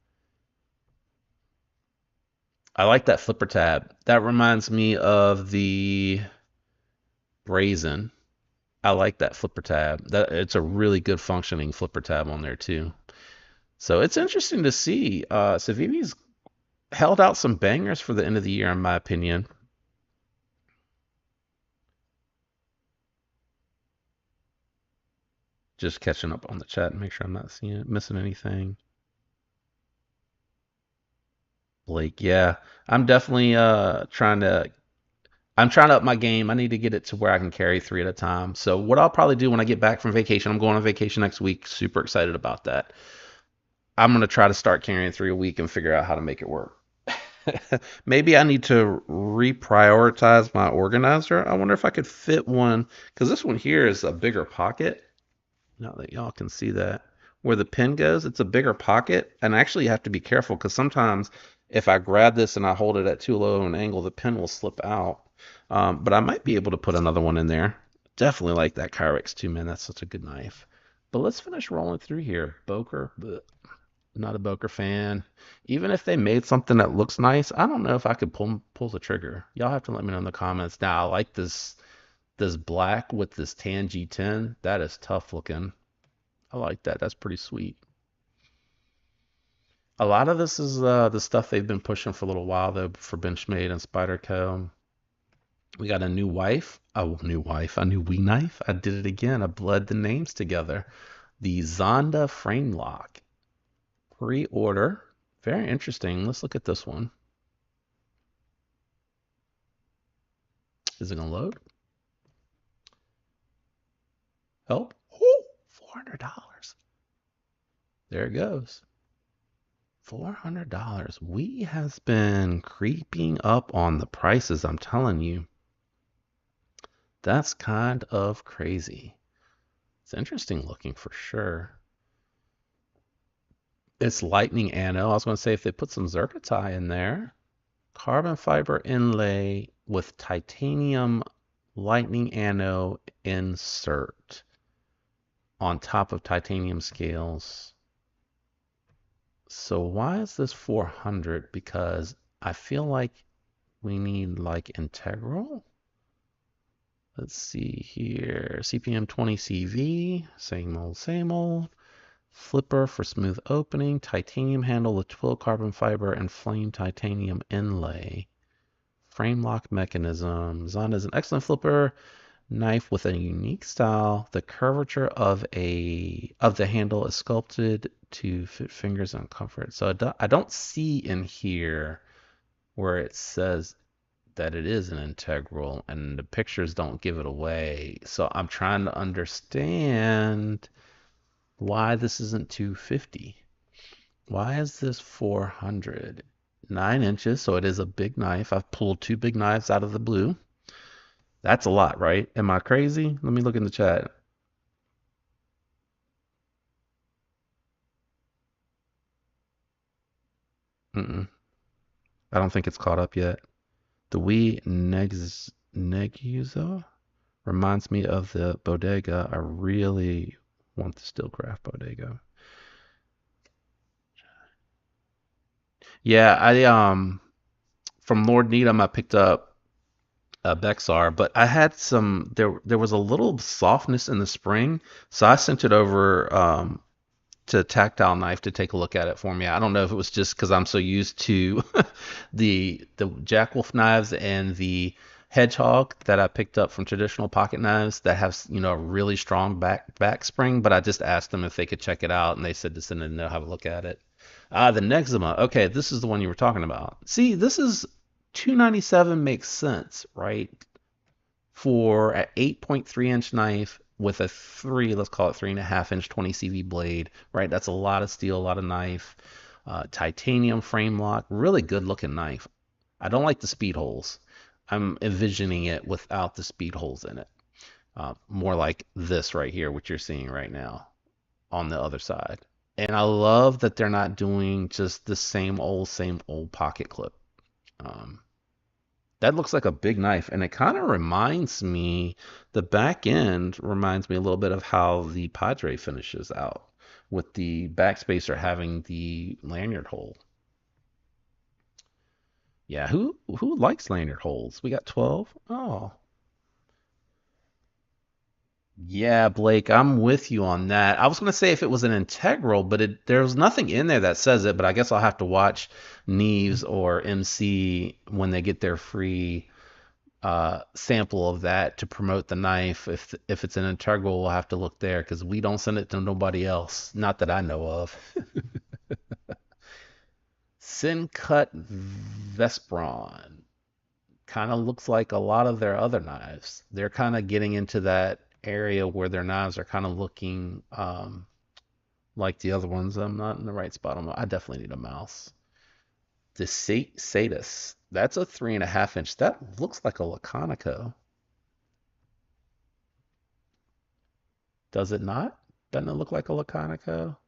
I like that flipper tab. That reminds me of the Brazen. I like that flipper tab. That it's a really good functioning flipper tab on there too. So it's interesting to see. Civivi's held out some bangers for the end of the year, in my opinion. Just catching up on the chat and make sure I'm not seeing it, missing anything. Blake, yeah, I'm definitely I'm trying to up my game. I need to get it to where I can carry three at a time. So what I'll probably do when I get back from vacation, I'm going on vacation next week. Super excited about that. I'm gonna try to start carrying three a week and figure out how to make it work. Maybe I need to reprioritize my organizer. I wonder if I could fit one because this one here is a bigger pocket. Now that y'all can see that where the pin goes, it's a bigger pocket. And actually, you have to be careful because sometimes if I grab this and I hold it at too low an angle, the pin will slip out. But I might be able to put another one in there. Definitely like that Kyrex too, man. That's such a good knife. But let's finish rolling through here. Boker, bleh, not a Boker fan. Even if they made something that looks nice, I don't know if I could pull the trigger. Y'all have to let me know in the comments. Now, I like this black with this tan G10. That is tough looking. I like that. That's pretty sweet. A lot of this is the stuff they've been pushing for a little while though for Benchmade and Spyderco. We got a new Wii knife. I did it again. I bled the names together. The Zonda frame lock pre-order. Very interesting. Let's look at this one. Is it gonna load? Help! Oh, $400. There it goes. $400. Wii has been creeping up on the prices, I'm telling you. That's kind of crazy. It's interesting looking for sure. It's lightning anno. I was going to say if they put some Zerkatai in there. Carbon fiber inlay with titanium lightning anno insert on top of titanium scales. So why is this 400? Because I feel like we need like integral. Let's see here. CPM 20 CV, same old, same old. Flipper for smooth opening, titanium handle with twill carbon fiber and flame titanium inlay. Frame lock mechanism. Zonda is an excellent flipper knife with a unique style. The curvature of the handle is sculpted to fit fingers and comfort. So I don't see in here where it says that it is an integral, and the pictures don't give it away. So I'm trying to understand why this isn't 250. Why is this 400? 9 inches, so it is a big knife. I've pulled two big knives out of the blue. That's a lot, right? Am I crazy? Let me look in the chat. Mm-mm. I don't think it's caught up yet. The Wii Negusa reminds me of the Bodega. I really want the Steelcraft Bodega. Yeah, I from Lord Needham I picked up Bexar, but I had some there was a little softness in the spring, so I sent it over. to tactile knife to take a look at it for me. I don't know if it was just because I'm so used to the Jack Wolf knives and the Hedgehog that I picked up from traditional pocket knives that have, a really strong back spring, but I just asked them if they could check it out, and they said to send it and they'll have a look at it. The Nexima. Okay, this is the one you were talking about. See, this is 297 makes sense, right? For an 8.3-inch knife with a let's call it 3.5-inch 20 CV blade, right? That's a lot of steel, a lot of knife. Titanium frame lock, really good looking knife. I don't like the speed holes. I'm envisioning it without the speed holes in it. More like this right here, which you're seeing right now on the other side. And I love that they're not doing just the same old pocket clip. Um, that looks like a big knife, and it kind of reminds me, the back end reminds me a little bit of how the Padre finishes out, with the backspacer having the lanyard hole. Yeah, who likes lanyard holes? We got 12. Oh, yeah, Blake, I'm with you on that. I was gonna say if it was an integral, but there's nothing in there that says it. But I guess I'll have to watch Neves or MC when they get their free sample of that to promote the knife. If it's an integral, we'll have to look there because we don't send it to nobody else, not that I know of. Syncut Vespron kind of looks like a lot of their other knives. They're kind of getting into that area where their knives are kind of looking like the other ones. I'm not in the right spot. I definitely need a mouse. The Satis. That's a 3.5-inch. That looks like a Laconico. Does it not? Doesn't it look like a Laconico?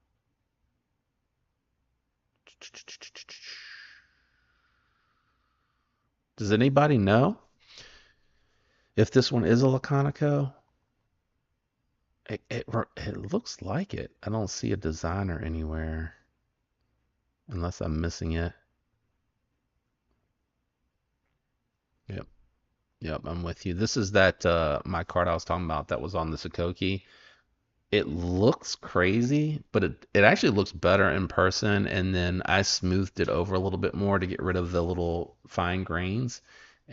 Does anybody know if this one is a Laconico? It looks like it. I don't see a designer anywhere unless I'm missing it. Yep. Yep, I'm with you. This is that my card I was talking about that was on the Sakoki. It looks crazy, but it actually looks better in person. And then I smoothed it over a little bit more to get rid of the little fine grains.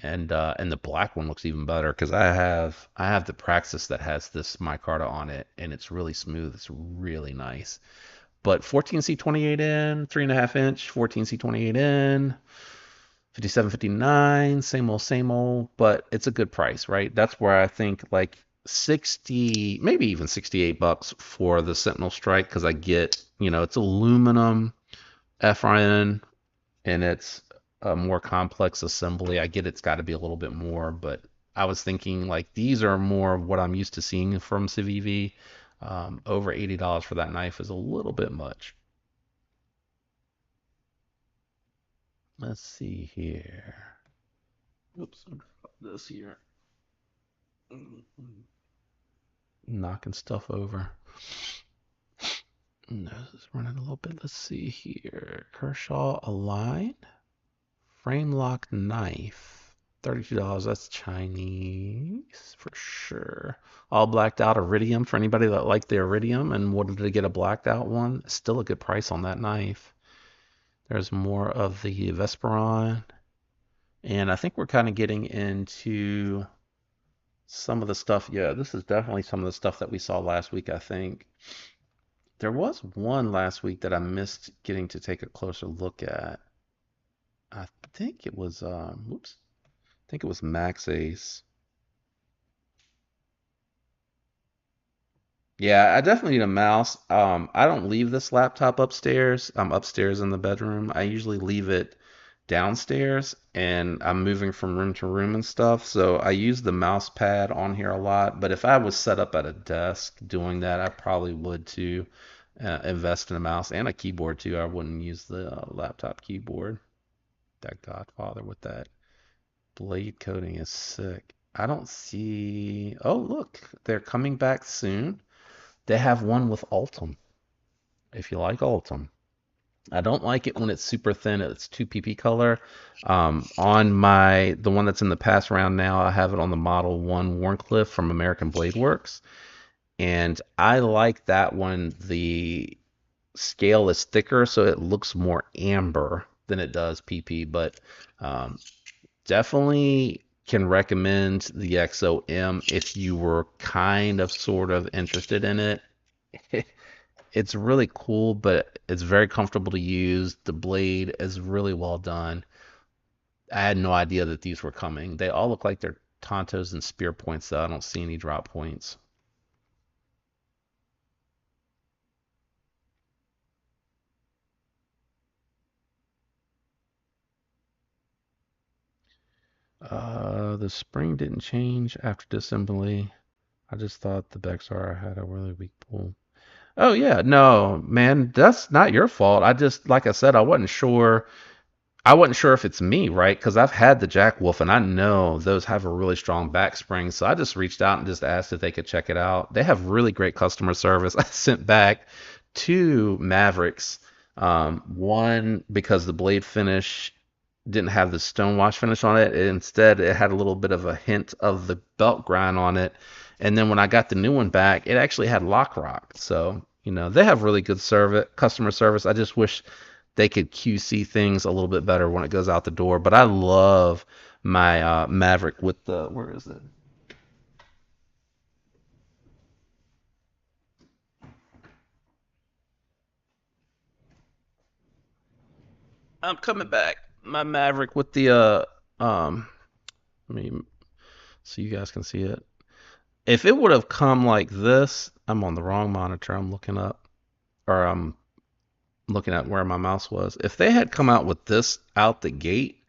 And the black one looks even better because I have the Praxis that has this micarta on it, and it's really smooth. It's really nice. But 14C28N, 3.5-inch, 14C28N, 57.59, same old, but it's a good price, right? That's where I think like 60, maybe even $68 for the Sentinel Strike because I get, it's aluminum FRN and it's a more complex assembly. I get it's got to be a little bit more, but I was thinking like these are more of what I'm used to seeing from Civivi. Over $80 for that knife is a little bit much. Let's see here. Oops, I'll drop this here. Knocking stuff over. Nose is running a little bit. Let's see here. Kershaw Align. Frame lock knife. $32. That's Chinese for sure. All blacked out iridium for anybody that liked the iridium and wanted to get a blacked out one. Still a good price on that knife. There's more of the Vesperon. And I think we're kind of getting into some of the stuff. Yeah, this is definitely some of the stuff that we saw last week, I think. There was one last week that I missed getting to take a closer look at. I think it was, oops, I think it was Max Ace. Yeah, I definitely need a mouse. I don't leave this laptop upstairs. I'm upstairs in the bedroom. I usually leave it downstairs and I'm moving from room to room and stuff. So I use the mouse pad on here a lot. But if I was set up at a desk doing that, I probably would too. Invest in a mouse and a keyboard too. I wouldn't use the laptop keyboard. That Godfather with that blade coating is sick. I don't see. Oh, look, they're coming back soon. They have one with Ultim, if you like Ultim. I don't like it when it's super thin. It's too PP color. On the one that's in the pass round now, I have it on the Model 1 Wharncliffe from American Blade Works. And I like that one. scale is thicker, so it looks more amber than it does PP. But um, definitely can recommend the XOM if you were kind of sort of interested in it. It's really cool, but it's very comfortable to use. The blade is really well done. I had no idea that these were coming. They all look like they're Tontos and spear points, though. I don't see any drop points. The spring didn't change after disassembly. I just thought the Bexar had a really weak pull. Oh yeah, no, man, that's not your fault. I just, like I said, I wasn't sure. I wasn't sure if it's me, right? Because I've had the Jack Wolf and I know those have a really strong back spring. So I just reached out and just asked if they could check it out. They have really great customer service. I sent back two Mavericks. One because the blade finish didn't have the stonewash finish on it. Instead, it had a little bit of a hint of the belt grind on it. And then when I got the new one back, it actually had lock rock. So, they have really good service, customer service. I just wish they could QC things a little bit better when it goes out the door. But I love my Maverick with the, where is it? I'm coming back. My Maverick with the, I mean, so you guys can see it. If it would have come like this, I'm on the wrong monitor. I'm looking up, or I'm looking at where my mouse was. If they had come out with this out the gate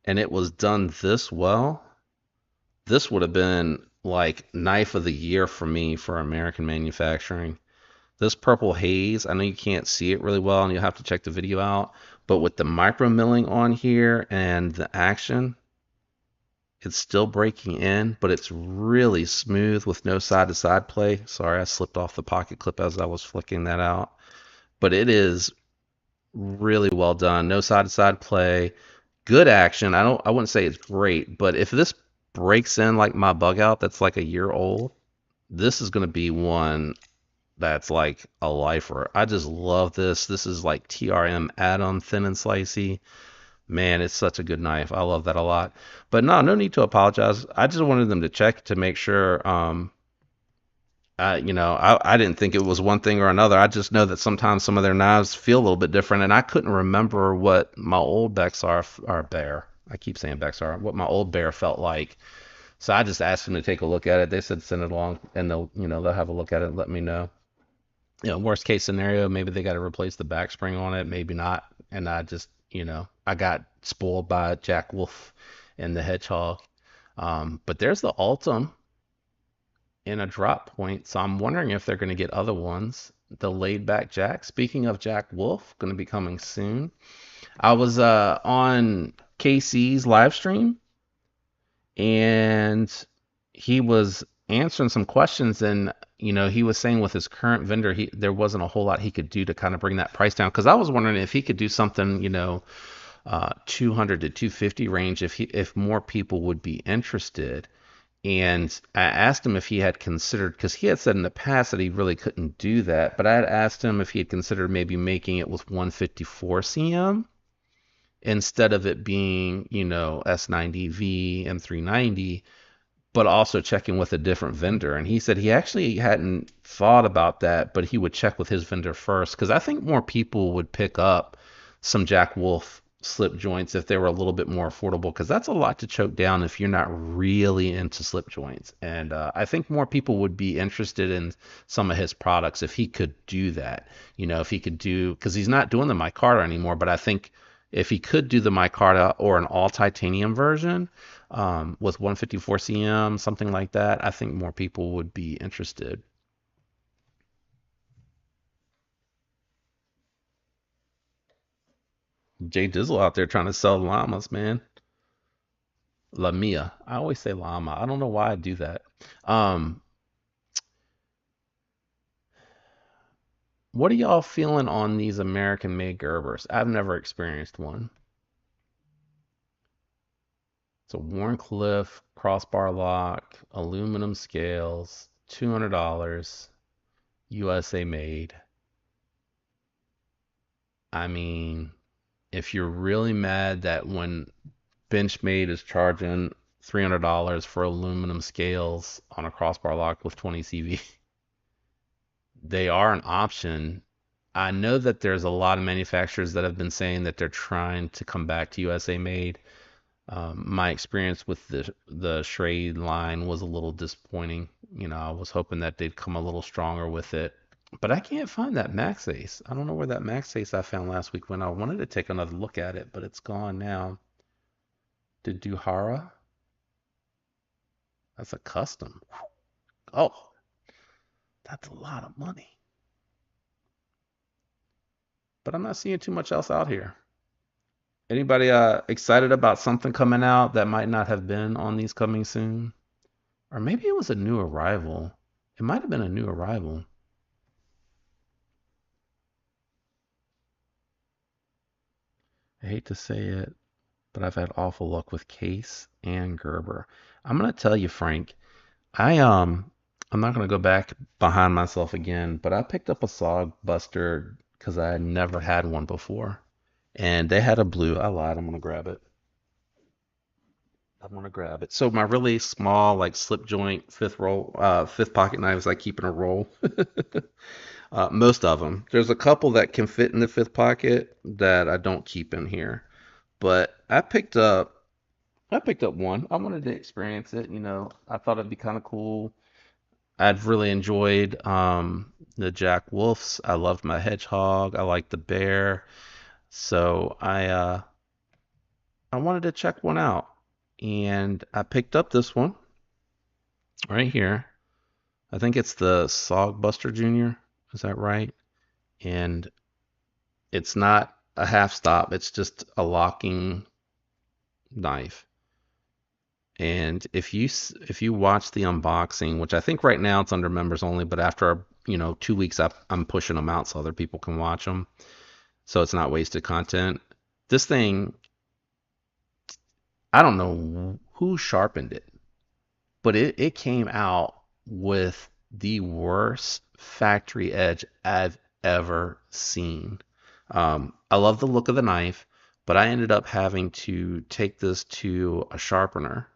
and it was done this well, this would have been like knife of the year for me for American manufacturing. This purple haze, I know you can't see it really well and you'll have to check the video out, but with the micro milling on here and the action, it's still breaking in, but it's really smooth with no side to side play. Sorry, I slipped off the pocket clip as I was flicking that out. But it is really well done. No side to side play. Good action. I wouldn't say it's great, but if this breaks in like my bug out that's like a year old, this is going to be one that's like a lifer. I just love this. This is like TRM add-on thin and slicey. Man, it's such a good knife. I love that a lot. But no, no need to apologize. I just wanted them to check to make sure. I didn't think it was one thing or another. I just know that sometimes some of their knives feel a little bit different, and I couldn't remember what my old Bexar or Bear. I keep saying Bexar. What my old Bear felt like. So I just asked them to take a look at it. They said send it along, and they'll have a look at it and let me know. Worst case scenario, maybe they got to replace the back spring on it, maybe not. And I just, I got spoiled by Jack Wolf and the Hedgehog. But there's the Altum in a drop point, so I'm wondering if they're going to get other ones. The laid back Jack. Speaking of Jack Wolf, going to be coming soon. I was on KC's live stream and he was answering some questions and he was saying with his current vendor there wasn't a whole lot he could do to kind of bring that price down because I was wondering if he could do something 200 to 250 range if more people would be interested. And I asked him if he had considered, because he had said in the past that he really couldn't do that, but I had asked him if he had considered maybe making it with 154 cm instead of it being S90V M390, but also checking with a different vendor. And he said he actually hadn't thought about that, but he would check with his vendor first because I think more people would pick up some Jack Wolf slip joints if they were a little bit more affordable because that's a lot to choke down if you're not really into slip joints. And I think more people would be interested in some of his products if he could do that. If he could do, because he's not doing the micarta anymore, but I think if he could do the micarta or an all titanium version, with 154 cm, something like that, I think more people would be interested. Jay Dizzle out there trying to sell llamas, man. Lamia. I always say llama. I don't know why I do that. Um, what are y'all feeling on these American made Gerbers? I've never experienced one. It's a Warncliffe crossbar lock, aluminum scales, $200, USA made. I mean, if you're really mad that when Benchmade is charging $300 for aluminum scales on a crossbar lock with 20 CV, they are an option. I know that there's a lot of manufacturers that have been saying that they're trying to come back to USA made. My experience with the Schrade line was a little disappointing. I was hoping that they'd come a little stronger with it. But I can't find that Max Ace. I don't know where that Max Ace I found last week when I wanted to take another look at it, but it's gone now. Did Duhara? That's a custom. Oh, that's a lot of money. But I'm not seeing too much else out here. Anybody excited about something coming out that might not have been on these coming soon? Or maybe it was a new arrival. It might have been a new arrival. I hate to say it, but I've had awful luck with Case and Gerber. I'm gonna tell you, Frank, I'm not gonna go back behind myself again, but I picked up a Sog Buster because I had never had one before. And they had a blue. I lied, I'm gonna grab it. I'm gonna grab it. So my really small, like slip joint fifth pocket knives I keep in a roll. Most of them. There's a couple that can fit in the fifth pocket that I don't keep in here. But I picked up one. I wanted to experience it. I thought it'd be kind of cool. I'd really enjoyed the Jack Wolfs. I loved my hedgehog. I liked the bear. So I wanted to check one out, and I picked up this one right here. I think it's the Sogbuster Junior. Is that right? And it's not a half stop. It's just a locking knife. And if you watch the unboxing, which I think right now it's under members only, but after 2 weeks I'm pushing them out so other people can watch them, so it's not wasted content. This thing, I don't know who sharpened it, but it came out with the worst factory edge I've ever seen. I love the look of the knife, but I ended up having to take this to a sharpener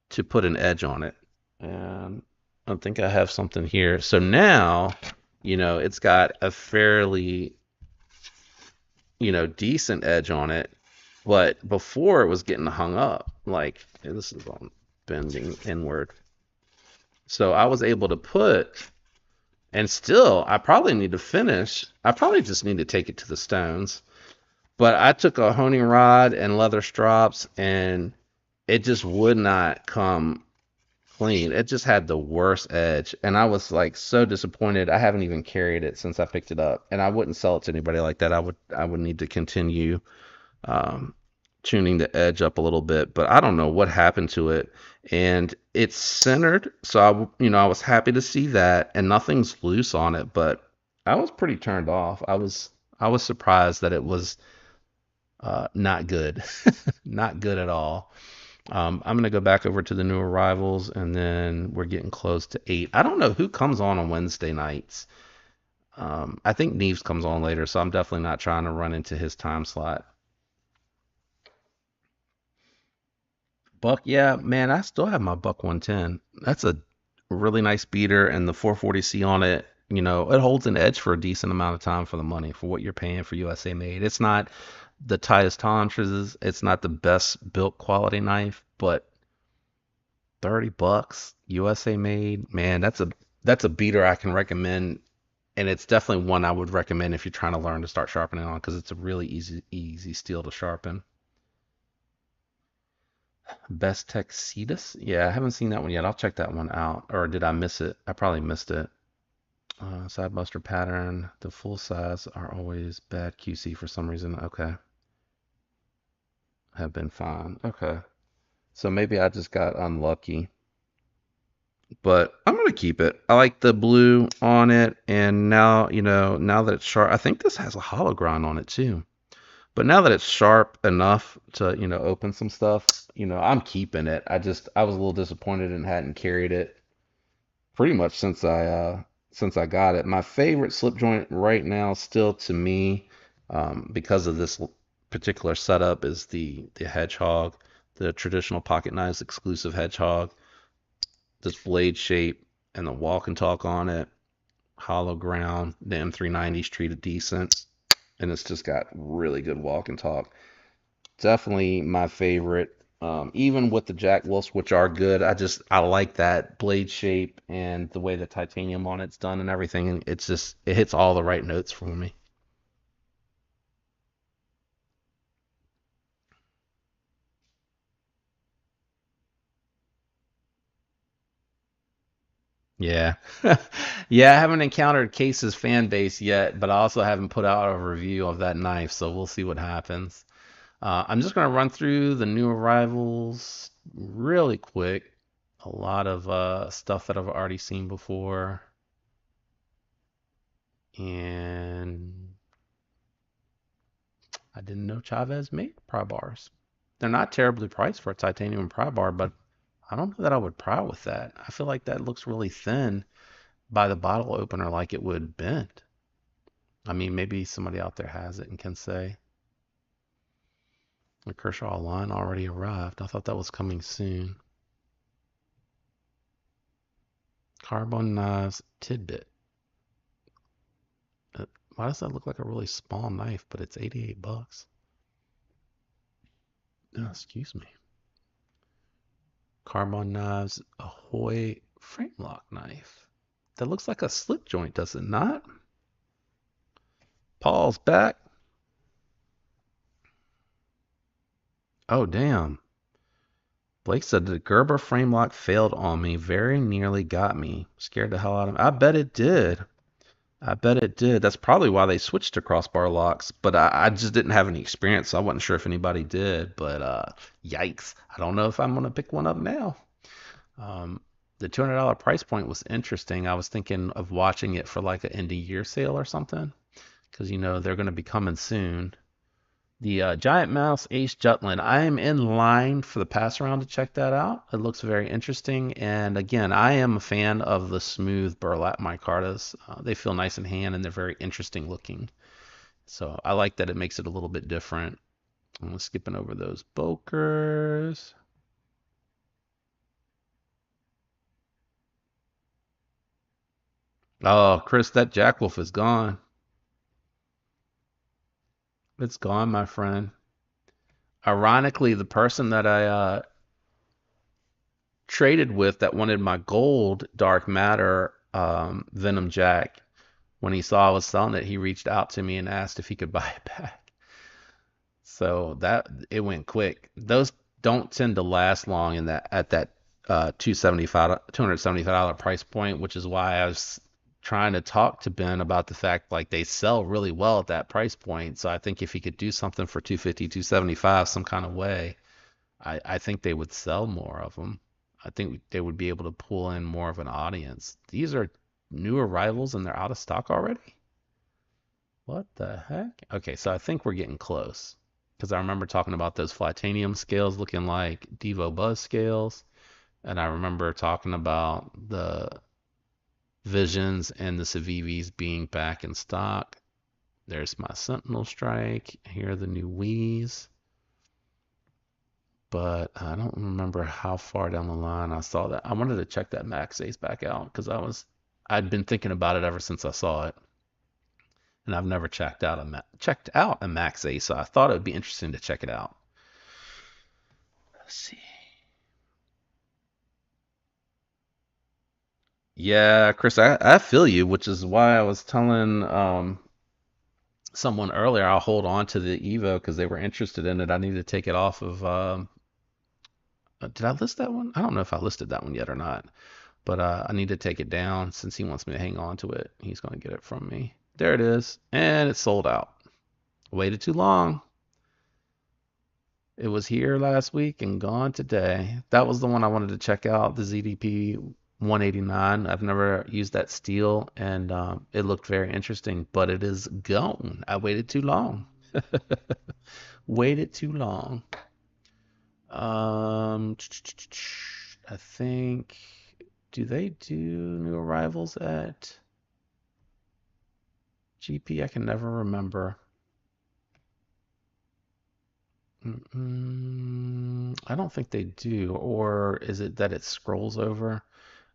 to put an edge on it. And I think I have something here. So now, it's got a fairly, decent edge on it. But before it was getting hung up. Like, this is on bending inward. So I was able to and still, I probably need to finish. I probably just need to take it to the stones. But I took a honing rod and leather strops, and it just would not come clean. It just had the worst edge, and I was like so disappointed. I haven't even carried it since I picked it up, and I wouldn't sell it to anybody like that. I would need to continue um, tuning the edge up a little bit, but I don't know what happened to it. And it's centered, so I was happy to see that, and nothing's loose on it, but I was pretty turned off. I was surprised that it was not good, not good at all. I'm gonna go back over to the new arrivals, and then we're getting close to 8. I don't know who comes on Wednesday nights. I think Neves comes on later, so I'm definitely not trying to run into his time slot. Buck, yeah, man, I still have my Buck 110. That's a really nice beater, and the 440C on it, it holds an edge for a decent amount of time for the money for what you're paying for USA made. It's not the tightest tolerances, it's not the best built quality knife, but $30 USA made, man, that's a beater I can recommend, and it's definitely one I would recommend if you're trying to learn to start sharpening on because it's a really easy steel to sharpen. Best Tuxedos? Yeah, I haven't seen that one yet. I'll check that one out. Or did I miss it? I probably missed it. Sidebuster pattern. The full size are always bad QC for some reason. Okay. Have been fine. Okay. So maybe I just got unlucky. But I'm gonna keep it. I like the blue on it, and now that it's sharp, I think this has a hollow grind on it too. But now that it's sharp enough to, open some stuff, I'm keeping it. I was a little disappointed and hadn't carried it pretty much since I since I got it. My favorite slip joint right now, still to me, because of this particular setup, is the Hedgehog, the traditional pocket knives exclusive Hedgehog. This blade shape and the walk and talk on it, hollow ground. The M390's treated decent, and it's just got really good walk and talk. Definitely my favorite. Even with the Jack Wolfs, which are good, I like that blade shape and the way the titanium on it's done and everything. And it's just it hits all the right notes for me. Yeah. Yeah, I haven't encountered Case's fan base yet, but I also haven't put out a review of that knife, so we'll see what happens. I'm just going to run through the new arrivals really quick. A lot of stuff that I've already seen before. And I didn't know Chavez made pry bars. They're not terribly priced for a titanium pry bar, but I don't know that I would pry with that. I feel like that looks really thin by the bottle opener, like it would bend. I mean, maybe somebody out there has it and can say. The Kershaw line already arrived. I thought that was coming soon. Carbon knives tidbit. Why does that look like a really small knife, but it's 88 bucks? Oh, excuse me. Carbon knives, Ahoy frame lock knife. That looks like a slip joint, does it not? Paul's back. Oh, damn. Blake said the Gerber frame lock failed on me. Very nearly got me. Scared the hell out of me. I bet it did. I bet it did. That's probably why they switched to crossbar locks. But I just didn't have any experience, so I wasn't sure if anybody did. But yikes. I don't know if I'm going to pick one up now. Um, the $200 price point was interesting. I was thinking of watching it for like an end of year sale or something. Because, they're going to be coming soon. The Giant Mouse Ace Jutland. I am in line for the pass around to check that out. It looks very interesting. And again, I am a fan of the smooth burlap micartas. They feel nice in hand and they're very interesting looking. So I like that it makes it a little bit different. I'm skipping over those Bokers. Oh, Chris, that Jack Wolf is gone. It's gone, my friend. Ironically, the person that I traded with that wanted my gold Dark Matter Venom Jack, when he saw I was selling it, he reached out to me and asked if he could buy it back. So that it went quick. Those don't tend to last long in that at that 275 $275 price point, which is why I was trying to talk to Ben about the fact like they sell really well at that price point. So I think if he could do something for 250, 275 some kind of way, I think they would sell more of them. I think they would be able to pull in more of an audience. These are new arrivals and they're out of stock already? What the heck? Okay, so I think we're getting close. Because I remember talking about those Flatanium scales looking like Devo Buzz scales. And I remember talking about the Visions and the Civivis being back in stock. There's my Sentinel Strike. Here are the new Wii's. But I don't remember how far down the line I saw that. I wanted to check that Max Ace back out because I'd been thinking about it ever since I saw it, and I've never checked out a Max Ace, so I thought it would be interesting to check it out. Let's see. Yeah, Chris, I feel you, which is why I was telling someone earlier I'll hold on to the Evo because they were interested in it. I need to take it off of. Did I list that one? I don't know if I listed that one yet or not. But I need to take it down since he wants me to hang on to it. He's going to get it from me. There it is. And it's sold out. Waited too long. It was here last week and gone today. That was the one I wanted to check out, the ZDP 189. I've never used that steel and it looked very interesting, but it is gone. I waited too long. Waited too long. Um, I think, do they do new arrivals at? GP, I can never remember. I don't think they do. Or is it that it scrolls over?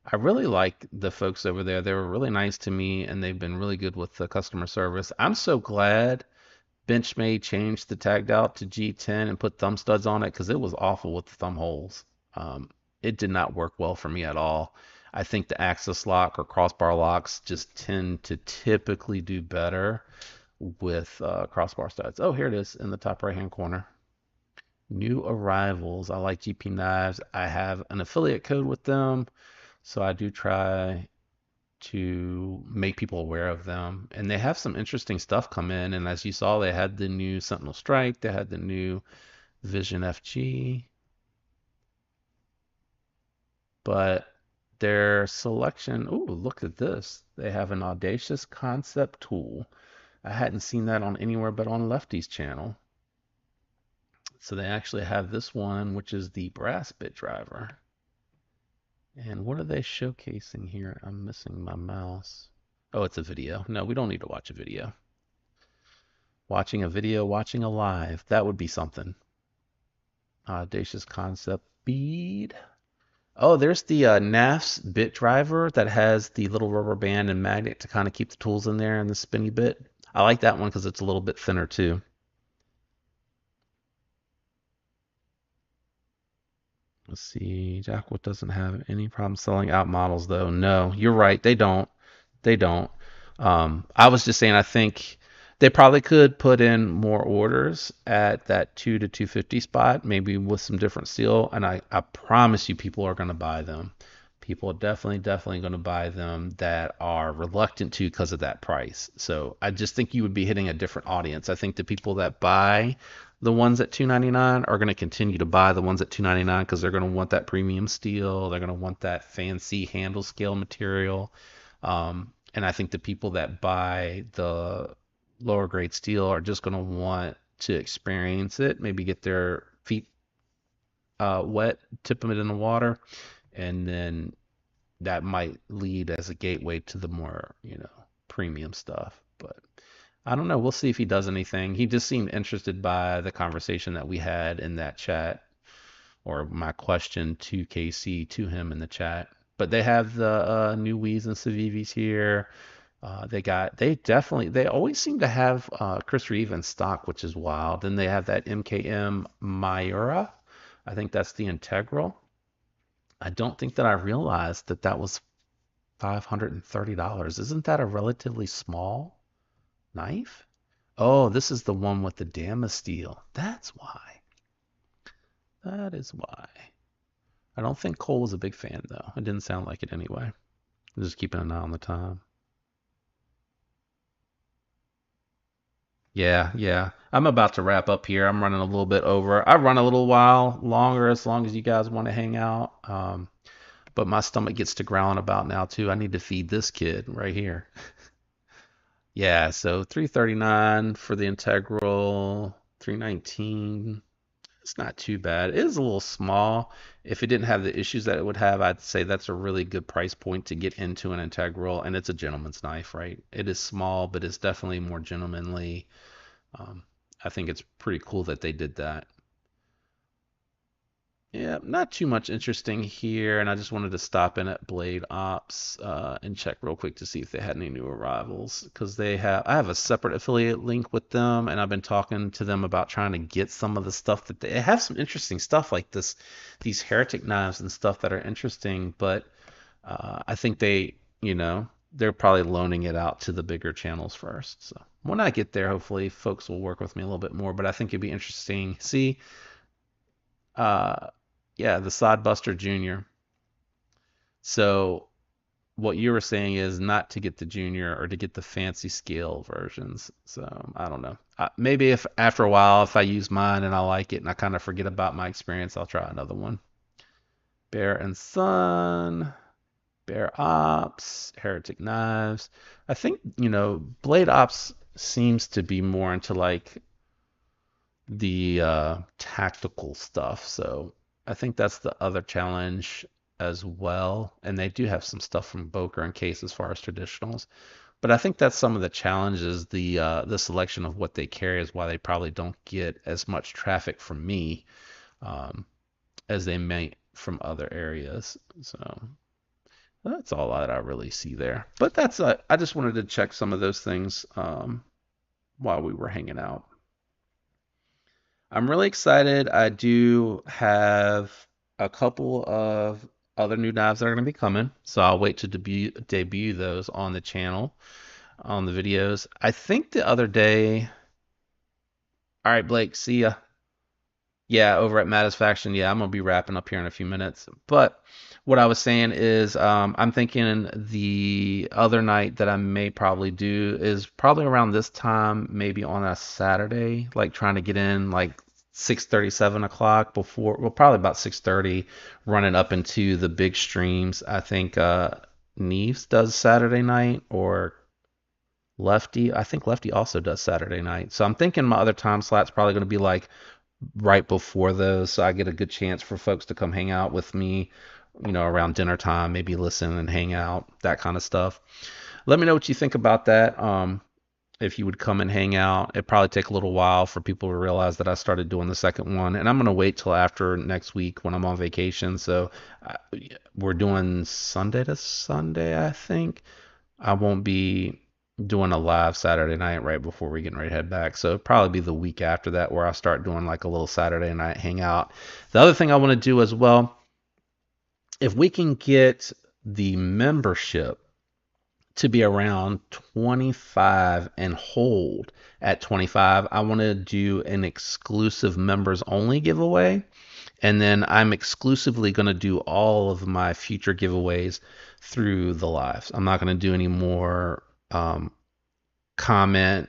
I really like the folks over there. They were really nice to me and they've been really good with the customer service. I'm so glad Benchmade changed the tagged out to G10 and put thumb studs on it because it was awful with the thumb holes. Um, it did not work well for me at all. I think the Axis lock or crossbar locks just tend to typically do better with crossbar studs. Oh, here it is in the top right hand corner. New arrivals. I like GP Knives. I have an affiliate code with them, so I do try to make people aware of them. And they have some interesting stuff come in. And as you saw, they had the new Sentinel Strike, they had the new Vision FG, but their selection, ooh, look at this. They have an Audacious Concept tool. I hadn't seen that on anywhere but on Lefty's channel. So they actually have this one, which is the brass bit driver. And what are they showcasing here? I'm missing my mouse. Oh, it's a video. No, we don't need to watch a video. Watching a video, watching a live. That would be something. Audacious Concept bead. Oh, there's the NAFS bit driver that has the little rubber band and magnet to kind of keep the tools in there and the spinny bit. I like that one because it's a little bit thinner too. Let's see. Jackwell doesn't have any problem selling out models though. No, you're right. They don't. They don't. I was just saying, I think they probably could put in more orders at that 2 to 250 spot, maybe with some different steel. And I promise you, people are going to buy them. People are definitely going to buy them that are reluctant to because of that price. So I just think you would be hitting a different audience. I think the people that buy the ones at 299 are going to continue to buy the ones at 299 because they're going to want that premium steel. They're going to want that fancy handle scale material. And I think the people that buy the lower grade steel are just going to want to experience it, maybe get their feet wet, tip them in the water, and then that might lead as a gateway to the more, premium stuff. But I don't know. We'll see if he does anything. He just seemed interested by the conversation that we had in that chat, or my question to KC to him in the chat. But they have the new Wiis and Civivis here. They always seem to have Chris Reeve in stock, which is wild. Then they have that MKM Miura. I think that's the integral. I don't think that I realized that that was $530. Isn't that a relatively small knife? Oh, this is the one with the Damasteel. That's why. That is why. I don't think Cole was a big fan, though. It didn't sound like it anyway. I'm just keeping an eye on the time. Yeah, yeah. I'm about to wrap up here. I'm running a little bit over. I run a little while longer as long as you guys want to hang out. But my stomach gets to growling about now too. I need to feed this kid right here. Yeah, so 339 for the integral, 319. It's not too bad. It is a little small. If it didn't have the issues that it would have, I'd say that's a really good price point to get into an integral, and it's a gentleman's knife, right? It is small, but it's definitely more gentlemanly. Um, I think it's pretty cool that they did that. Yeah, not too much interesting here, and I just wanted to stop in at Blade Ops and check real quick to see if they had any new arrivals because I have a separate affiliate link with them, and I've been talking to them about trying to get some of the stuff that they have some interesting stuff like these heretic knives and stuff that are interesting, but I think they're probably loaning it out to the bigger channels first. So when I get there, hopefully folks will work with me a little bit more, but I think it'd be interesting. See, uh, yeah, the Sodbuster Junior. So what you were saying is not to get the junior or to get the fancy scale versions. So I don't know. Maybe if after a while, if I use mine and I like it and I kind of forget about my experience, I'll try another one. Bear and Sun, Bear Ops, Heretic Knives. I think, Blade Ops seems to be more into like the tactical stuff. So I think that's the other challenge as well. And they do have some stuff from Boker and Case as far as traditionals. But I think that's some of the challenges. The selection of what they carry is why they probably don't get as much traffic from me um, as they may from other areas. So that's all that I really see there. But that's I just wanted to check some of those things while we were hanging out. I'm really excited. I do have a couple of other new knives that are going to be coming, so I'll wait to debut those on the channel, on the videos. I think the other day. All right, Blake, see ya. Yeah, over at Mattisfaction. Yeah, I'm gonna be wrapping up here in a few minutes. But what I was saying is, I'm thinking the other night that I may probably do is probably around this time, maybe on a Saturday, like trying to get in like 6:30, 7 o'clock before, well, probably about 6:30, running up into the big streams. I think Neves does Saturday night, or Lefty. I think Lefty also does Saturday night. So I'm thinking my other time slot's probably going to be like right before those, so I get a good chance for folks to come hang out with me, around dinner time, maybe listen and hang out, that kind of stuff. Let me know what you think about that. If you would come and hang out, it'd probably take a little while for people to realize that I started doing the second one, and I'm gonna wait till after next week when I'm on vacation. So I, we're doing Sunday to Sunday, I think. I won't be doing a live Saturday night right before we getting ready to head back. So it'll probably be the week after that where I start doing like a little Saturday night hangout. The other thing I want to do as well, if we can get the membership to be around 25 and hold at 25, I want to do an exclusive members only giveaway. And then I'm exclusively going to do all of my future giveaways through the lives. I'm not going to do any more comment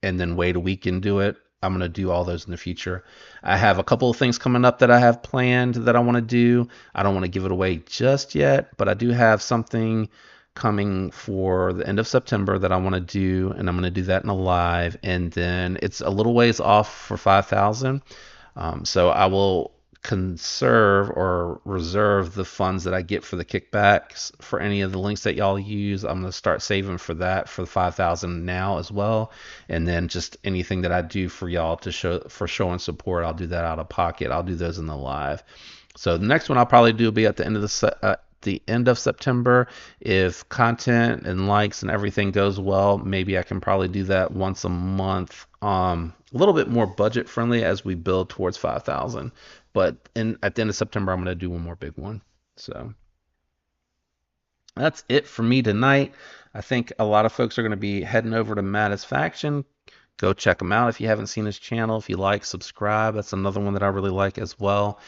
and then wait a week and do it. I'm going to do all those in the future. I have a couple of things coming up that I have planned that I want to do. I don't want to give it away just yet, but I do have something coming for the end of September that I want to do, and I'm going to do that in a live. And then it's a little ways off for 5,000. So I will conserve or reserve the funds that I get for the kickbacks for any of the links that y'all use. I'm going to start saving for that for the 5,000 now as well. And then just anything that I do for y'all to show and support, I'll do that out of pocket. I'll do those in the live. So the next one I'll probably do will be at the end of the end of September. If content and likes and everything goes well, maybe I can probably do that once a month. A little bit more budget friendly as we build towards 5,000. But at the end of September, I'm going to do one more big one. So that's it for me tonight. I think a lot of folks are going to be heading over to Mattisfaction. Go check him out if you haven't seen his channel. If you like, subscribe. That's another one that I really like as well.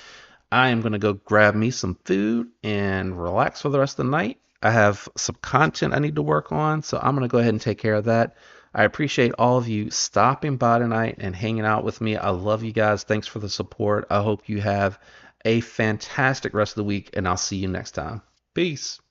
I am going to go grab me some food and relax for the rest of the night. I have some content I need to work on, so I'm going to go ahead and take care of that. I appreciate all of you stopping by tonight and hanging out with me. I love you guys. Thanks for the support. I hope you have a fantastic rest of the week, and I'll see you next time. Peace.